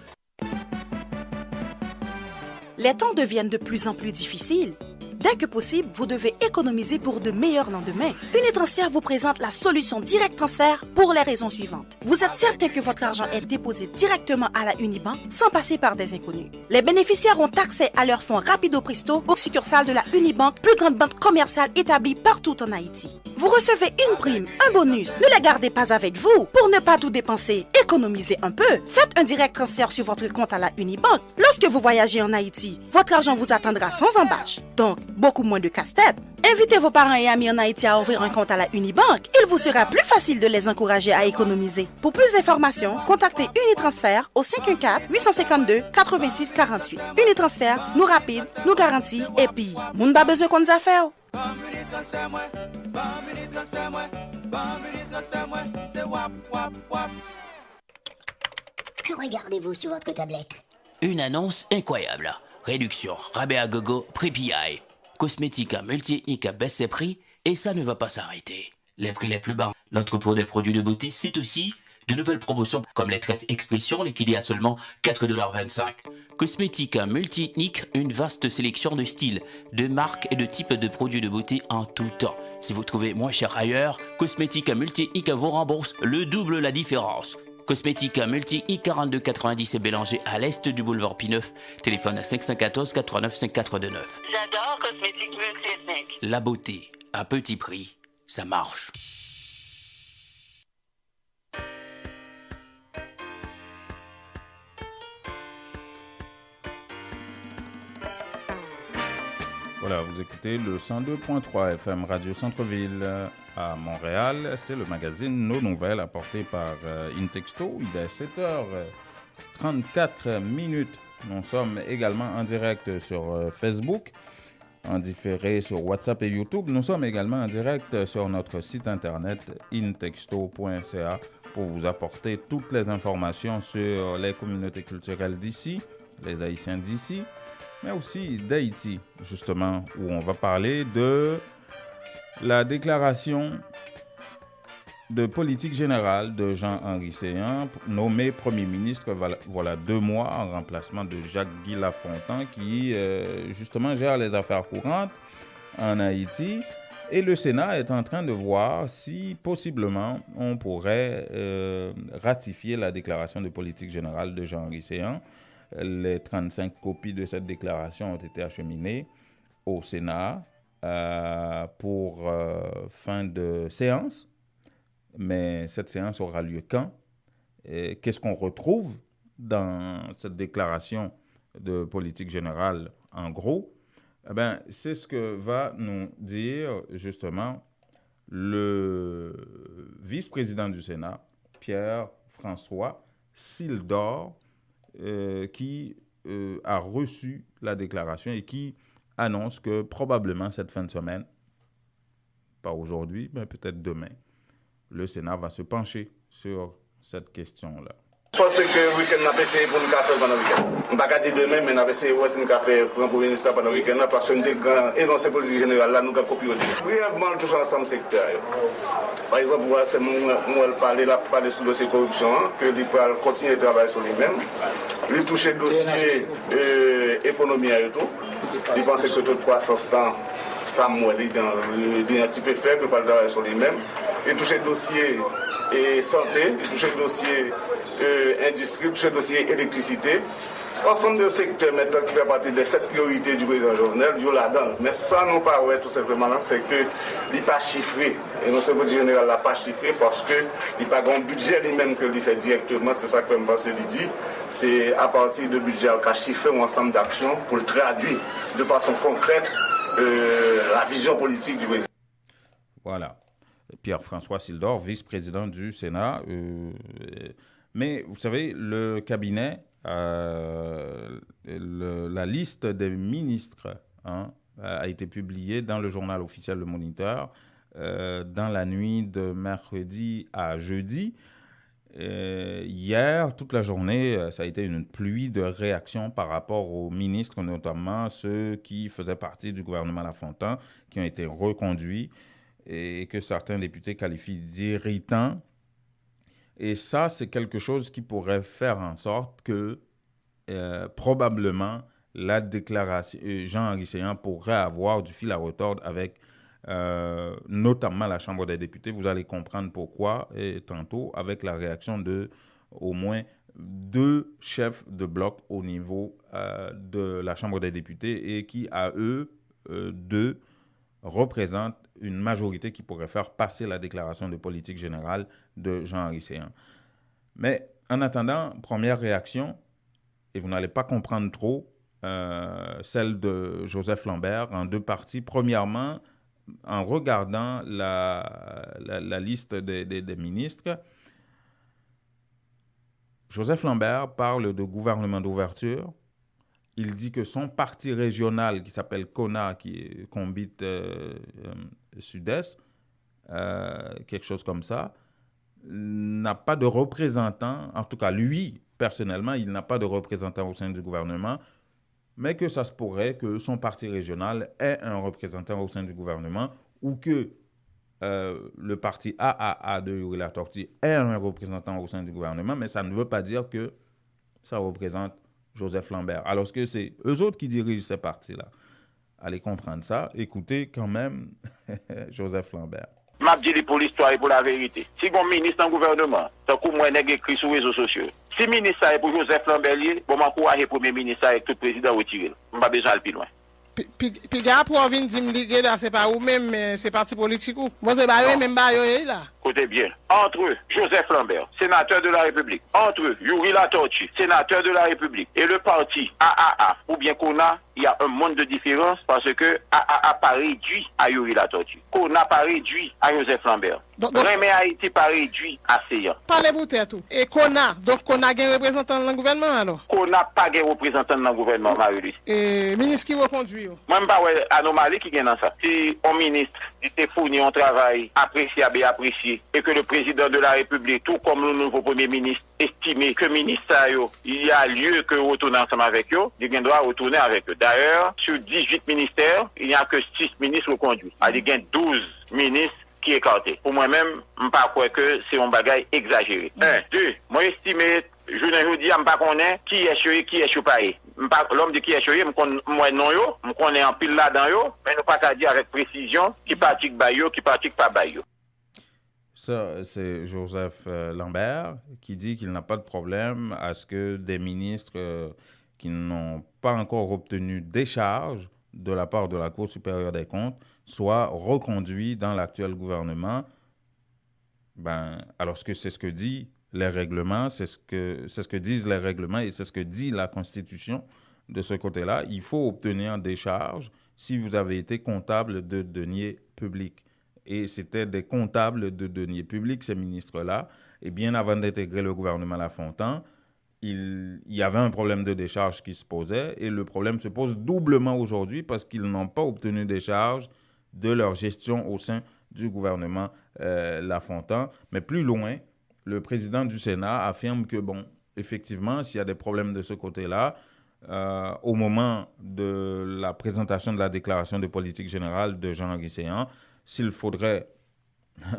Les temps deviennent de plus en plus difficiles. Dès que possible, vous devez économiser pour de meilleurs lendemains. Unitransfert vous présente la solution Direct Transfert pour les raisons suivantes. Vous êtes certain que votre argent est déposé directement à la Unibank sans passer par des inconnus. Les bénéficiaires ont accès à leurs fonds rapido presto aux succursales de la Unibank, plus grande banque commerciale établie partout en Haïti. Vous recevez une prime, un bonus. Ne les gardez pas avec vous. Pour ne pas tout dépenser, économisez un peu. Faites un direct transfert sur votre compte à la Unibank. Lorsque vous voyagez en Haïti, votre argent vous attendra sans embâche. Donc, beaucoup moins de casse-tête. Invitez vos parents et amis en Haïti à ouvrir un compte à la Unibank. Il vous sera plus facile de les encourager à économiser. Pour plus d'informations, contactez Unitransfert au 514-852-8648. Unitransfert, nous rapide, nous garantis et puis, moun ba besoin qu'on nous a fait. Que regardez-vous sur votre tablette? Une annonce incroyable. Réduction, rabais à gogo, prix PI. Cosmética multi-ethnique à baisse ses prix et ça ne va pas s'arrêter. Les prix les plus bas. L'entrepôt des produits de beauté cite aussi de nouvelles promotions comme les tresses expression liquidées à seulement 4,25 $. Cosmética multi-ethnique, une vaste sélection de styles, de marques et de types de produits de beauté en tout temps. Si vous trouvez moins cher ailleurs, Cosmética multi-ethnique vous rembourse le double la différence. Cosmética multi-ethnique 4290 et Bélanger à l'est du boulevard P9. Téléphone à 514 89 5429. J'adore Cosmétique multi-ethnique. La beauté, à petit prix, ça marche. Voilà, vous écoutez le 102.3 FM Radio Centre-Ville à Montréal. C'est le magazine Nos Nouvelles apporté par Intexto. Il est 7h34 minutes. Nous sommes également en direct sur Facebook, en différé sur WhatsApp et YouTube. Nous sommes également en direct sur notre site internet intexto.ca pour vous apporter toutes les informations sur les communautés culturelles d'ici, les Haïtiens d'ici, mais aussi d'Haïti, justement, où on va parler de la déclaration de politique générale de Jean-Henri Séan, nommé Premier ministre, voilà 2 mois, en remplacement de Jacques-Guy Lafontaine, qui, justement, gère les affaires courantes en Haïti. Et le Sénat est en train de voir si, possiblement, on pourrait ratifier la déclaration de politique générale de Jean-Henri Séan. Les 35 copies de cette déclaration ont été acheminées au Sénat pour fin de séance. Mais cette séance aura lieu quand? Et qu'est-ce qu'on retrouve dans cette déclaration de politique générale, en gros? Eh bien, c'est ce que va nous dire justement le vice-président du Sénat, Pierre-François Sildor, qui a reçu la déclaration et qui annonce que probablement cette fin de semaine, pas aujourd'hui, mais peut-être demain, le Sénat va se pencher sur cette question-là. Je pense que le week-end, on a essayé pour nous faire pendant le week-end. On ne va pas dire demain, mais on a essayé pour nous faire pour le ministre pendant le week-end, parce que nous avons énoncé politique générale, là, nous avons copié. Brièvement, tous ensemble secteur. Par exemple, c'est moi parler sur le dossier corruption, que il va continuer de travailler sur lui-même. Il touche le dossier économie et tout. Il pense que toute croissance dans femme il est un petit peu faible pour travailler sur lui-même. Il touche le dossier santé, il touche le dossier industrie, touche le dossier électricité. Ensemble de secteurs maintenant qui fait partie des 7 priorités du président Jovenel, il y a là-dedans. Mais ça, non pas, ouais, tout simplement, c'est qu'il n'est pas chiffré. Et non, c'est le général n'a pas chiffré parce qu'il n'a pas un budget lui-même que lui fait directement. C'est ça que je pense qu'il dit. C'est à partir de budget qu'il a chiffré un ensemble d'actions pour le traduire de façon concrète la vision politique du président. Voilà. Pierre-François Sildor, vice-président du Sénat. Mais vous savez, le cabinet, la liste des ministres a été publiée dans le journal officiel Le Moniteur dans la nuit de mercredi à jeudi. Hier, toute la journée, ça a été une pluie de réactions par rapport aux ministres, notamment ceux qui faisaient partie du gouvernement Lafontaine, qui ont été reconduits et que certains députés qualifient d'irritants. Et ça, c'est quelque chose qui pourrait faire en sorte que probablement la déclaration, Jean-Henri Séan pourrait avoir du fil à retordre avec notamment la Chambre des députés. Vous allez comprendre pourquoi et tantôt avec la réaction de au moins 2 chefs de bloc au niveau de la Chambre des députés et qui, à eux, 2 représentent une majorité qui pourrait faire passer la déclaration de politique générale de Jean-Henri Séan. Mais en attendant, première réaction, et vous n'allez pas comprendre trop, celle de Joseph Lambert en 2 parties. Premièrement, en regardant la liste des ministres, Joseph Lambert parle de gouvernement d'ouverture. Il dit que son parti régional, qui s'appelle CONA, qui est Combit Sud-Est, quelque chose comme ça, n'a pas de représentant, en tout cas lui, personnellement, il n'a pas de représentant au sein du gouvernement, mais que ça se pourrait que son parti régional ait un représentant au sein du gouvernement ou que le parti AAA de Yuri Latortue ait un représentant au sein du gouvernement, mais ça ne veut pas dire que ça représente Joseph Lambert. Alors que c'est eux autres qui dirigent ces partis-là. Allez comprendre ça. Écoutez quand même Joseph Lambert. M'a dit pour l'histoire et pour la vérité. Si mon ministre en gouvernement, tant que moi n'ai écrit sur les réseaux sociaux. Si ministre est pour Joseph Lambert, bon m'encourager le premier ministre avec tout le président retiré. On pas besoin de plus loin. Puis gars pour venir dire me liguer là, c'est pas ou même mais c'est parti politique ou. Moi c'est pas même pas là. Écoutez bien, entre eux, Joseph Lambert, sénateur de la République, entre eux, Yuri Latortue, sénateur de la République, et le parti AAA, ou bien CONA, il y a un monde de différence parce que AAA pas réduit à Yuri Latortue. CONA pas réduit à Joseph Lambert. Rémy Haïti pas réduit à Séan. Parlez-vous tout. Et CONA, donc CONA a un représentant dans le gouvernement alors? CONA pas un représentant dans le gouvernement, Marie-Louise. Et ministre qui reconduit? Moi, je ne sais pas anomalie qui est dans ça. Si un ministre était fourni un travail appréciable et apprécié, et que le président de la République, tout comme le nouveau premier ministre, estimé que ministre, il y a lieu que retourner ensemble avec eux, il doit retourner avec eux. D'ailleurs, sur 18 ministères, il n'y a que 6 ministres reconduits. Il y a 12 ministres qui écartés. Pour moi-même, je ne crois pas que c'est un bagage exagéré. 1, 2, moi estime, je ne dis pas qu'on est qui est choué, qui est choupaé. l'homme de qui est choyé, moi non yo, me connais en pile là-dedans yo, mais nous pas qu'à dire avec précision qui pratique ba yo, qui pratique pas ba yo. Ça, c'est Joseph Lambert qui dit qu'il n'a pas de problème à ce que des ministres qui n'ont pas encore obtenu décharge de la part de la Cour supérieure des comptes soient reconduits dans l'actuel gouvernement. Alors que c'est ce que dit les règlements, c'est ce que disent les règlements et c'est ce que dit la Constitution de ce côté-là. Il faut obtenir décharge si vous avez été comptable de deniers publics. Et c'était des comptables de deniers publics, ces ministres-là. Et bien avant d'intégrer le gouvernement Lafontaine, il y avait un problème de décharge qui se posait. Et le problème se pose doublement aujourd'hui parce qu'ils n'ont pas obtenu décharge de leur gestion au sein du gouvernement Lafontaine. Mais plus loin, le président du Sénat affirme que, effectivement, s'il y a des problèmes de ce côté-là, au moment de la présentation de la déclaration de politique générale de Jean-Henri Séan, s'il faudrait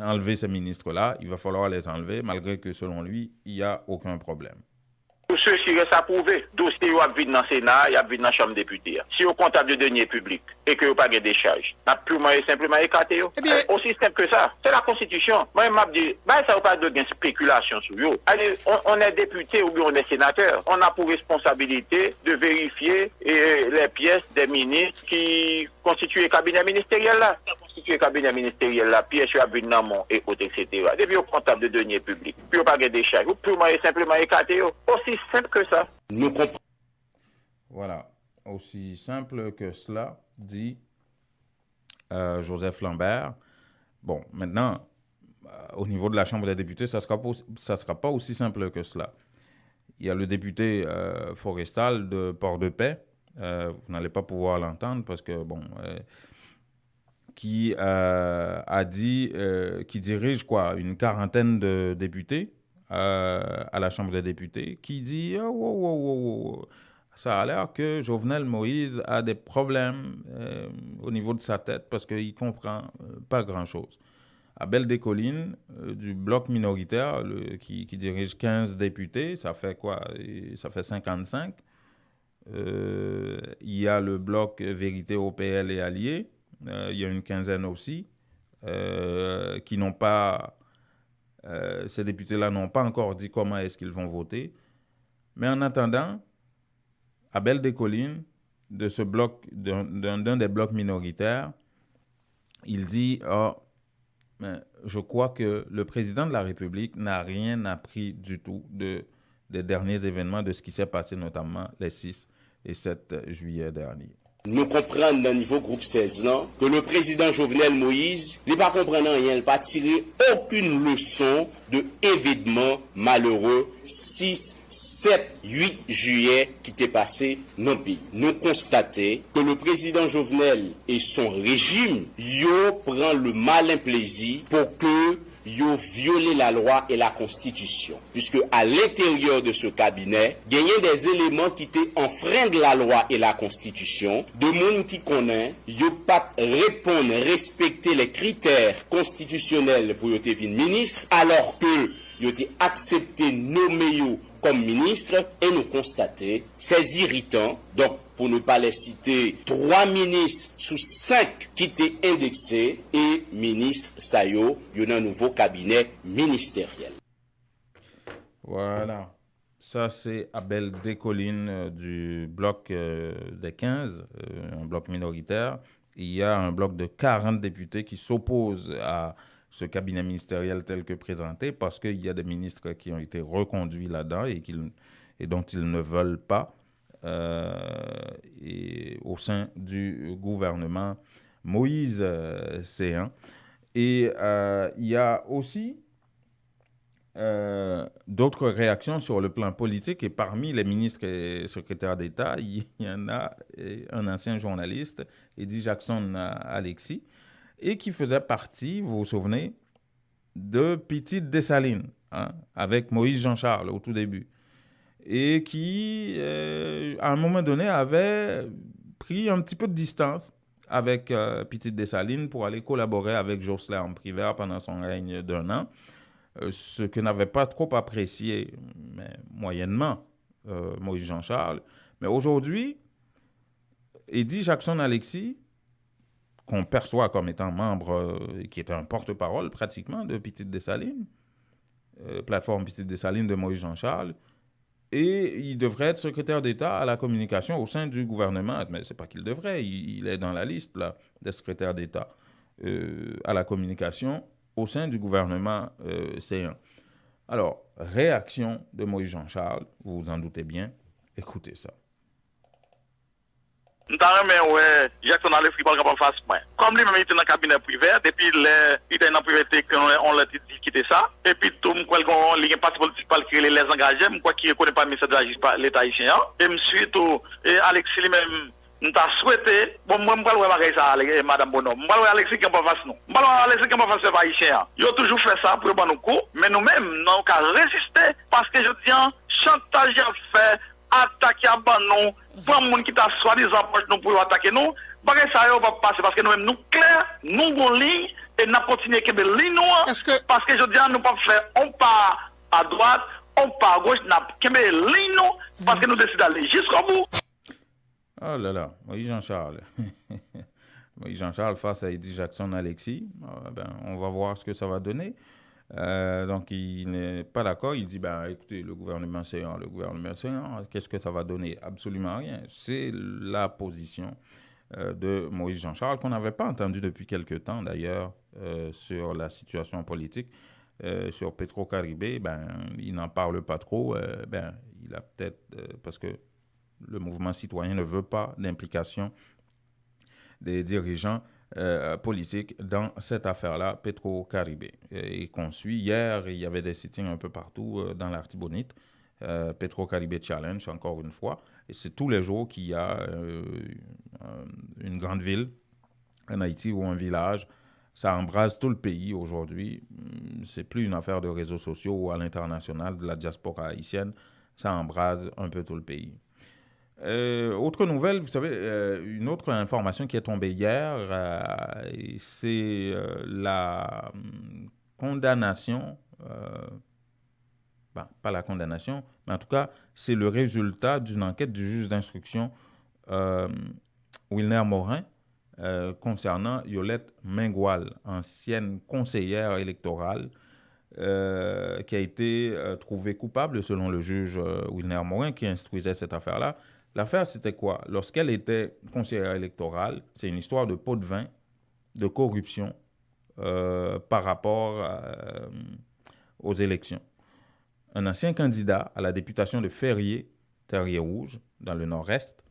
enlever ces ministres-là, il va falloir les enlever, malgré que, selon lui, il n'y a aucun problème. Pour ceux qui restent approuvés, dossier y a vide dans le Sénat, y a vide dans la Chambre des députés. Si vous comptable de deniers publics et que vous pas de décharge, n'a purement et simplement écarté. Aussi simple que ça. C'est la Constitution. Moi, je m'a dit, ça ne pas de spéculation sur vous. Allez, on est député ou bien on est sénateur. On a pour responsabilité de vérifier les pièces des ministres qui constituent le cabinet ministériel là. Le cabinet ministériel là, pièces sur abonnement et autres, etc. Depuis au comptable de deniers publics, puis au pas de décharge, ou purement et simplement écarté. Aussi simple que ça. Nous comprenons. Voilà, aussi simple que cela, dit Joseph Lambert. Bon, maintenant, au niveau de la Chambre des députés, ça sera pas aussi simple que cela. Il y a le député Forestal de Port-de-Paix, vous n'allez pas pouvoir l'entendre parce que, qui a dit, qui dirige une quarantaine de députés à la Chambre des députés, qui dit ça a l'air que Jovenel Moïse a des problèmes au niveau de sa tête parce qu'il ne comprend pas grand-chose. Abel Descollines, du bloc minoritaire, qui dirige 15 députés, ça fait quoi? Ça fait 55. Il y a le bloc Vérité OPL et Alliés. Il y a une quinzaine aussi qui n'ont pas... ces députés-là n'ont pas encore dit comment est-ce qu'ils vont voter. Mais en attendant, Abel Descollines, de ce bloc, d'un des blocs minoritaires, il dit je crois que le président de la République n'a rien appris du tout des derniers événements, de ce qui s'est passé notamment les 6 et 7 juillet dernier. Nous comprenons dans le niveau groupe 16 là, que le président Jovenel Moïse n'est pas comprenant rien, il n'a pas tiré aucune leçon de événements malheureux 6, 7, 8 juillet qui était passé dans le pays. Nous constatons que le président Jovenel et son régime, yo prend le malin plaisir pour que yo violé la loi et la Constitution. Puisque à l'intérieur de ce cabinet, il y a des éléments qui étaient enfreignent la loi et la Constitution, de monde qui connaît, yo pas répondre, respecter les critères constitutionnels pour yo deviner ministre, alors que yo été accepté nommé yo comme ministre, et nous constatons, c'est irritant. Donc, pour ne pas les citer, 3 ministres sous 5 qui étaient indexés, et ministre Sayo, il y a un nouveau cabinet ministériel. Voilà. Ça, c'est Abel Descollines du bloc des 15, un bloc minoritaire. Il y a un bloc de 40 députés qui s'opposent à ce cabinet ministériel tel que présenté parce qu'il y a des ministres qui ont été reconduits là-dedans et dont ils ne veulent pas et au sein du gouvernement Moïse Séan. Et il y a aussi d'autres réactions sur le plan politique et parmi les ministres et secrétaires d'État, il y en a un ancien journaliste, Eddie Jackson Alexis, et qui faisait partie, vous vous souvenez, de Petite Dessalines, avec Moïse Jean-Charles au tout début, et qui, à un moment donné, avait pris un petit peu de distance avec Petite Dessalines pour aller collaborer avec Jocelyn Ampriver pendant son règne d'1 an, ce que n'avait pas trop apprécié, mais moyennement, Moïse Jean-Charles, Mais aujourd'hui, Eddie Jackson-Alexis, qu'on perçoit comme étant membre, qui est un porte-parole pratiquement de Petite Dessalines, plateforme Petite Dessalines de Moïse Jean-Charles, et il devrait être secrétaire d'État à la communication au sein du gouvernement. Mais ce n'est pas qu'il devrait, il est dans la liste là, des secrétaires d'État à la communication au sein du gouvernement C1. Alors, réaction de Moïse Jean-Charles, vous vous en doutez bien, écoutez ça. Nous avons ouais, Jackson Alexis pas capable faire ça. Comme lui même il était dans le cabinet privé, depuis il était dans le privé on l'a dit quitter ça et puis tout me quoi il parti politique pas créer les engagés, moi qui connaît pas ministre de l'État haïtien et me suite et Alexis lui-même nous t'a souhaité bon moi pas ouais ça madame Bonhomme. Moi Alexis qui pas face non. Moi Alexis qui pas face pas haïtien. Il a toujours fait ça pour nous coup, mais nous-mêmes nous qu'à résister parce que je dis chantage fait attaquer à non pour les gens qui t'a soi-disant nous pour attaquer nous, ça va pas passer parce que nous-mêmes nous clairs, nous avons ligne et nous continuons avec des lignes parce que je dis nous pas faire on part à droite, on part à gauche, nous avons des lignes parce que nous décidons d'aller jusqu'au bout. Oh là là, Moïse Jean-Charles. Moïse Jean-Charles face à Eddie Jackson-Alexis, on va voir ce que ça va donner. Donc, il n'est pas d'accord. Il dit, écoutez, le gouvernement C1, qu'est-ce que ça va donner? Absolument rien. C'est la position de Moïse Jean-Charles qu'on n'avait pas entendu depuis quelque temps, d'ailleurs, sur la situation politique. Sur Petro-Caribé, il n'en parle pas trop. Il a peut-être, parce que le mouvement citoyen ne veut pas d'implication des dirigeants politique dans cette affaire-là, Petro-Caribé. Et qu'on suit, hier, il y avait des sittings un peu partout dans l'Artibonite, Petro-Caribé Challenge, encore une fois. Et c'est tous les jours qu'il y a une grande ville en Haïti ou un village. Ça embrase tout le pays aujourd'hui. C'est plus une affaire de réseaux sociaux ou à l'international, de la diaspora haïtienne. Ça embrase un peu tout le pays. Autre nouvelle, vous savez, une autre information qui est tombée hier, c'est la condamnation, pas la condamnation, mais en tout cas, c'est le résultat d'une enquête du juge d'instruction Wilner Morin concernant Yolette Mengual, ancienne conseillère électorale, qui a été trouvée coupable selon le juge Wilner Morin qui instruisait cette affaire-là. L'affaire, c'était quoi? Lorsqu'elle était conseillère électorale, c'est une histoire de pot de vin, de corruption par rapport aux élections. Un ancien candidat à la députation de Ferrier, Terrier-Rouge, dans le nord-est,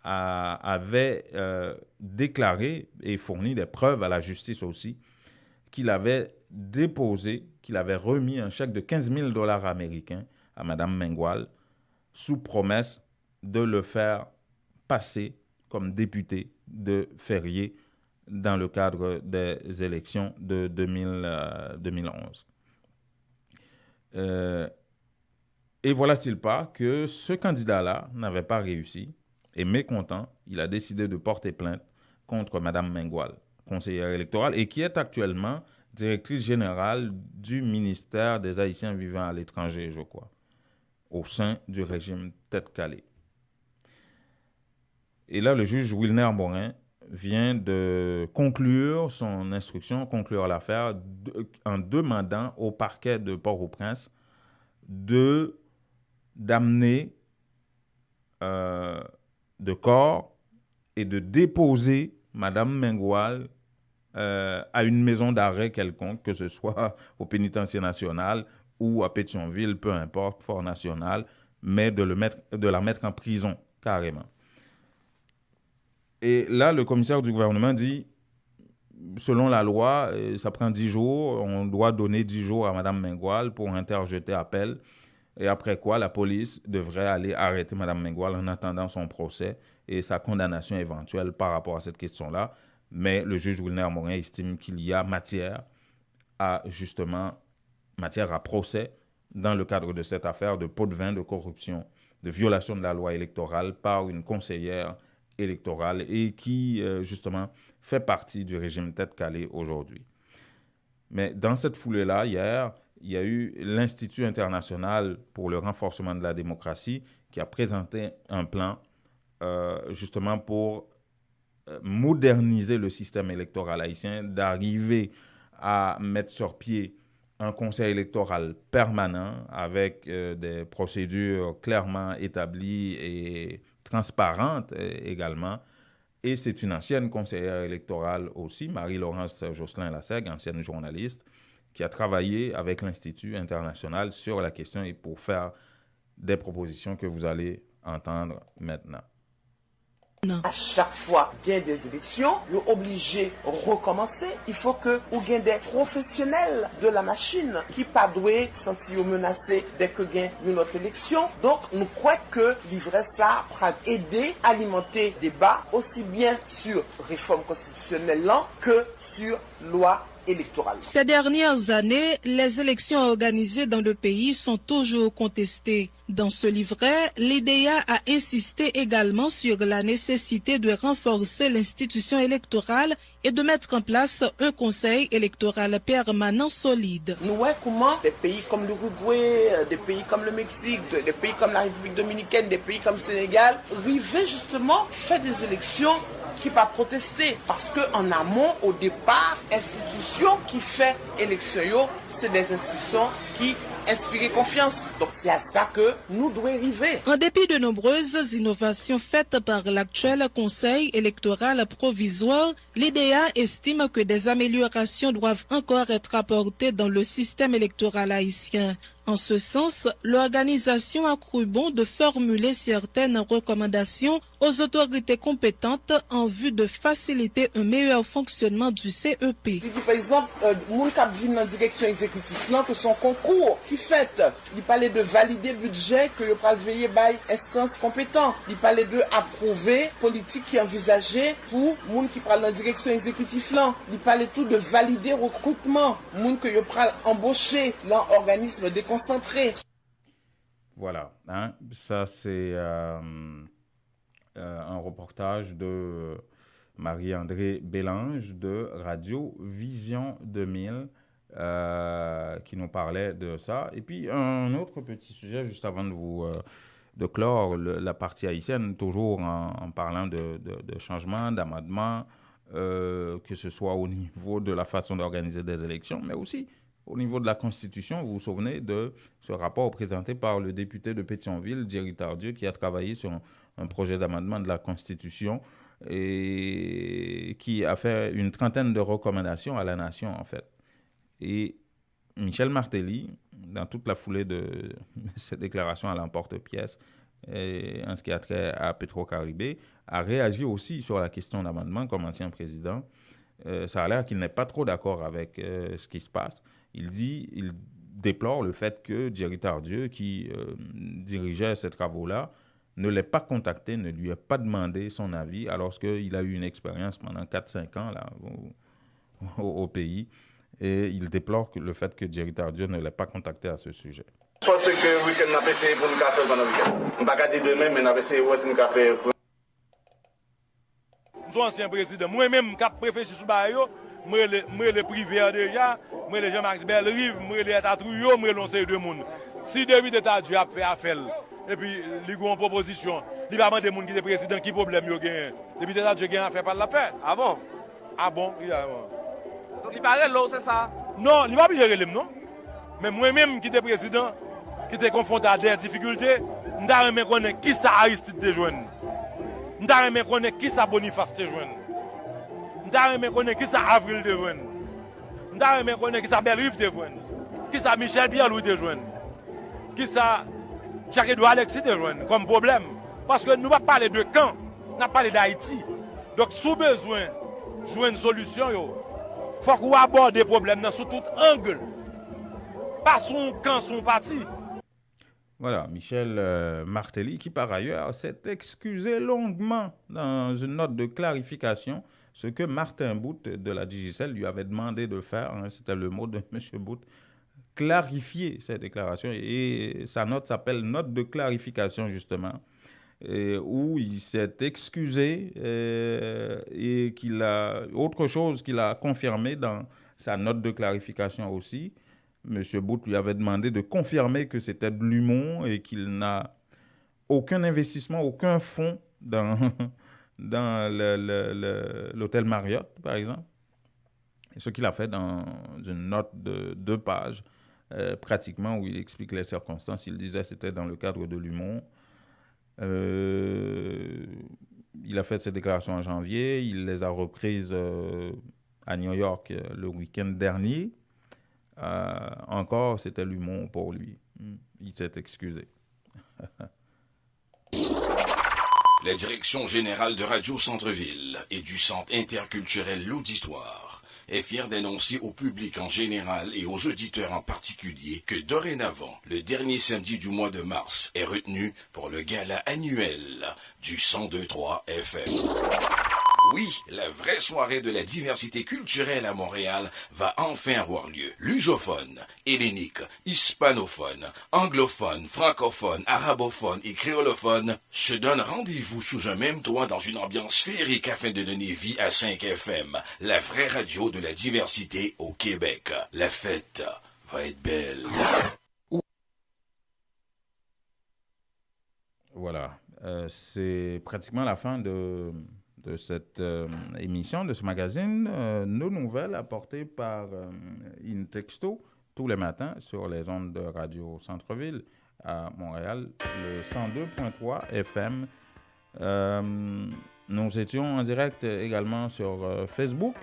avait déclaré et fourni des preuves à la justice aussi qu'il avait déposé, qu'il avait remis un chèque de 15 000 $ américains à Mme Mengual sous promesse de le faire passer comme député de Ferrier dans le cadre des élections de 2011. Et voilà-t-il pas que ce candidat-là n'avait pas réussi et mécontent, il a décidé de porter plainte contre Mme Mengual, conseillère électorale, et qui est actuellement directrice générale du ministère des Haïtiens vivant à l'étranger, je crois, au sein du régime Tête-Calée. Et là, le juge Wilner Morin vient de conclure son instruction, conclure l'affaire, en demandant au parquet de Port-au-Prince d'amener de corps et de déposer Mme Mengual à une maison d'arrêt quelconque, que ce soit au pénitencier national ou à Pétionville, peu importe, Fort National, mais de la mettre en prison, carrément. Et là, le commissaire du gouvernement dit, selon la loi, ça prend 10 jours, on doit donner 10 jours à Mme Mengual pour interjeter appel, et après quoi, la police devrait aller arrêter Mme Mengual en attendant son procès et sa condamnation éventuelle par rapport à cette question-là. Mais le juge Wilner Morin estime qu'il y a matière à procès dans le cadre de cette affaire de pot de vin, de corruption, de violation de la loi électorale par une conseillère électorale et qui, justement, fait partie du régime Tête-Calée aujourd'hui. Mais dans cette foulée-là, hier, il y a eu l'Institut international pour le renforcement de la démocratie qui a présenté un plan justement pour moderniser le système électoral haïtien, d'arriver à mettre sur pied un conseil électoral permanent avec des procédures clairement établies et transparentes également. Et c'est une ancienne conseillère électorale aussi, Marie-Laurence Jocelyn-Lassègue, ancienne journaliste, qui a travaillé avec l'Institut international sur la question et pour faire des propositions que vous allez entendre maintenant. Non. À chaque fois qu'il y a des élections, vous êtes obligé de recommencer. Il faut que vous ayez des professionnels de la machine qui ne pas doués sentir menacés dès que gagne une autre élection. Donc, nous croyons que livrer ça pour aider à alimenter des débats aussi bien sur réforme constitutionnelle là que sur loi électorale. Ces dernières années, les élections organisées dans le pays sont toujours contestées. Dans ce livret, l'IDEA a insisté également sur la nécessité de renforcer l'institution électorale et de mettre en place un conseil électoral permanent solide. Nous voyons comment des pays comme l'Uruguay, des pays comme le Mexique, des pays comme la République dominicaine, des pays comme le Sénégal, arrivaient justement faire des élections qui pas protester parce que en amont au départ institutions qui fait élection c'est des institutions qui inspirent confiance. Donc c'est à ça que nous devons arriver. En dépit de nombreuses innovations faites par l'actuel Conseil électoral provisoire, l'IDEA estime que des améliorations doivent encore être apportées dans le système électoral haïtien. En ce sens, l'organisation a cru bon de formuler certaines recommandations aux autorités compétentes en vue de faciliter un meilleur fonctionnement du CEP. Il dit par exemple, moun k'ap vin dans la direction exécutive là que son concours qui fait, il parlait de valider budget que le pral veiller by instance compétente. Il parlait de approuver politique qui est envisagée pour moun qui pral dans la direction exécutive là. Il parlait tout de valider recrutement, moun que yo pral embaucher dans organisme déconcentré. Voilà, hein? Ça c'est un reportage de Marie-André Bélange de Radio Vision 2000 qui nous parlait de ça. Et puis un autre petit sujet juste avant de clore la partie haïtienne, toujours en parlant de changements, d'amendements, que ce soit au niveau de la façon d'organiser des élections, mais aussi au niveau de la Constitution. Vous vous souvenez de ce rapport présenté par le député de Pétionville, Jerry Tardieu, qui a travaillé sur un projet d'amendement de la Constitution et qui a fait une trentaine de recommandations à la nation, en fait. Et Michel Martelly, dans toute la foulée de cette déclaration à l'emporte-pièce, en ce qui a trait à Petro-Caribé, a réagi aussi sur la question d'amendement comme ancien président. Ça a l'air qu'il n'est pas trop d'accord avec ce qui se passe. Il déplore le fait que Jerry Tardieu, qui dirigeait ces travaux-là, ne l'ait pas contacté, ne lui ait pas demandé son avis, alors qu'il a eu une expérience pendant 4-5 ans là, au pays. Et il déplore le fait que Jerry Tardieu ne l'ait pas contacté à ce sujet. Je pense que le week-end, on a essayé pour nous faire pendant le week-end. On ne va pas dire demain, mais on a essayé pour nous faire. Nous sommes anciens présidents. Moi-même, je réfléchi sur Bayo, moi, le privé déjà, moi, le Jean-Max Bellerive, moi, le Tatrouillot, moi, l'on de monde. Si David Dieu a fait affaire, et puis, il y a une proposition, il va demander des gens qui sont présidents, qui problème il y a. David Dieu a fait affaire par la paix. Ah bon? Ah bon? Donc, il paraît là, c'est ça? Non, il ne va pas gérer l'homme, non? Mais moi-même, qui était président, qui était confronté à des difficultés, je ne connais pas qui ça Aristide te joindre. Je ne connais pas qui ça Boniface te joindre. Je ne connais pas qui ça Avril te joindre. Je ne connais pas qui ça Bellerive te joindre. Qui ça Michel Pierre-Louis te joindre. Qui ça Jacques-Edouard Alexis te joindre comme problème. Parce que nous ne parlons pas de camp, nous parlons d'Haïti. Donc, sous besoin de jouer une solution, il faut qu'on aborde des problèmes sous tout angle. Pas son camp, son parti. Voilà, Michel Martelly, qui par ailleurs s'est excusé longuement dans une note de clarification, ce que Martin Bout de la Digicel lui avait demandé de faire, hein, c'était le mot de M. Bout, clarifier cette déclaration. Et sa note s'appelle note de clarification, justement, où il s'est excusé et qu'il a autre chose qu'il a confirmé dans sa note de clarification aussi. M. Bout lui avait demandé de confirmer que c'était de l'humour et qu'il n'a aucun investissement, aucun fonds dans l'hôtel Marriott, par exemple. Et ce qu'il a fait dans une note de 2 pages, pratiquement, où il explique les circonstances. Il disait que c'était dans le cadre de l'humour. Il a fait ses déclarations en janvier. Il les a reprises à New York le week-end dernier. Encore, c'était l'humour pour lui. Il s'est excusé. La direction générale de Radio Centre-Ville et du Centre interculturel L'Auditoire est fière d'annoncer au public en général et aux auditeurs en particulier que dorénavant, le dernier samedi du mois de mars est retenu pour le gala annuel du 102.3 FM. Oui, la vraie soirée de la diversité culturelle à Montréal va enfin avoir lieu. Lusophone, hellénique, hispanophone, anglophone, francophone, arabophone et créolophone se donnent rendez-vous sous un même toit dans une ambiance féerique afin de donner vie à 5 FM, la vraie radio de la diversité au Québec. La fête va être belle. Voilà, c'est pratiquement la fin de cette émission, de ce magazine, nos nouvelles apportées par InTexto tous les matins sur les ondes de Radio Centre-Ville à Montréal, le 102.3 FM. Nous étions en direct également sur Facebook,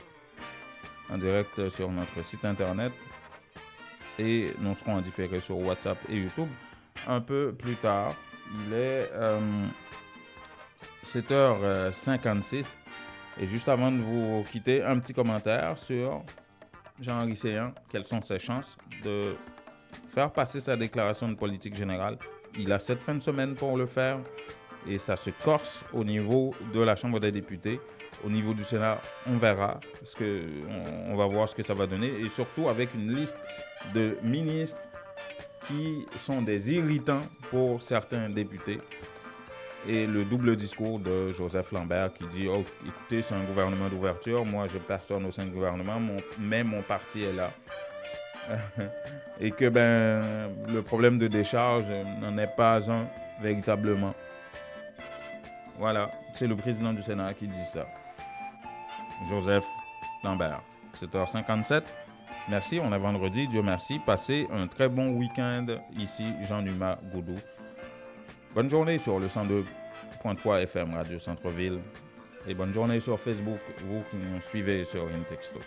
en direct sur notre site Internet, et nous serons en différé sur WhatsApp et YouTube un peu plus tard. Il est 7h56. Et juste avant de vous quitter, un petit commentaire sur Jean-Henri Séan. Quelles sont ses chances de faire passer sa déclaration de politique générale? Il a cette fin de semaine pour le faire. Et ça se corse au niveau de la Chambre des députés. Au niveau du Sénat, on verra. Parce on va voir ce que ça va donner. Et surtout avec une liste de ministres qui sont des irritants pour certains députés. Et le double discours de Joseph Lambert qui dit « Oh, écoutez, c'est un gouvernement d'ouverture. Moi, je personne au sein du gouvernement, mais mon parti est là. » Et que le problème de décharge n'en est pas un véritablement. Voilà, c'est le président du Sénat qui dit ça. Joseph Lambert. 7h57. Merci, on est vendredi, Dieu merci. Passez un très bon week-end ici, Jean-Numa Goudou. Bonne journée sur le 102.3 FM Radio Centre-Ville et bonne journée sur Facebook, vous qui nous suivez sur InTexto.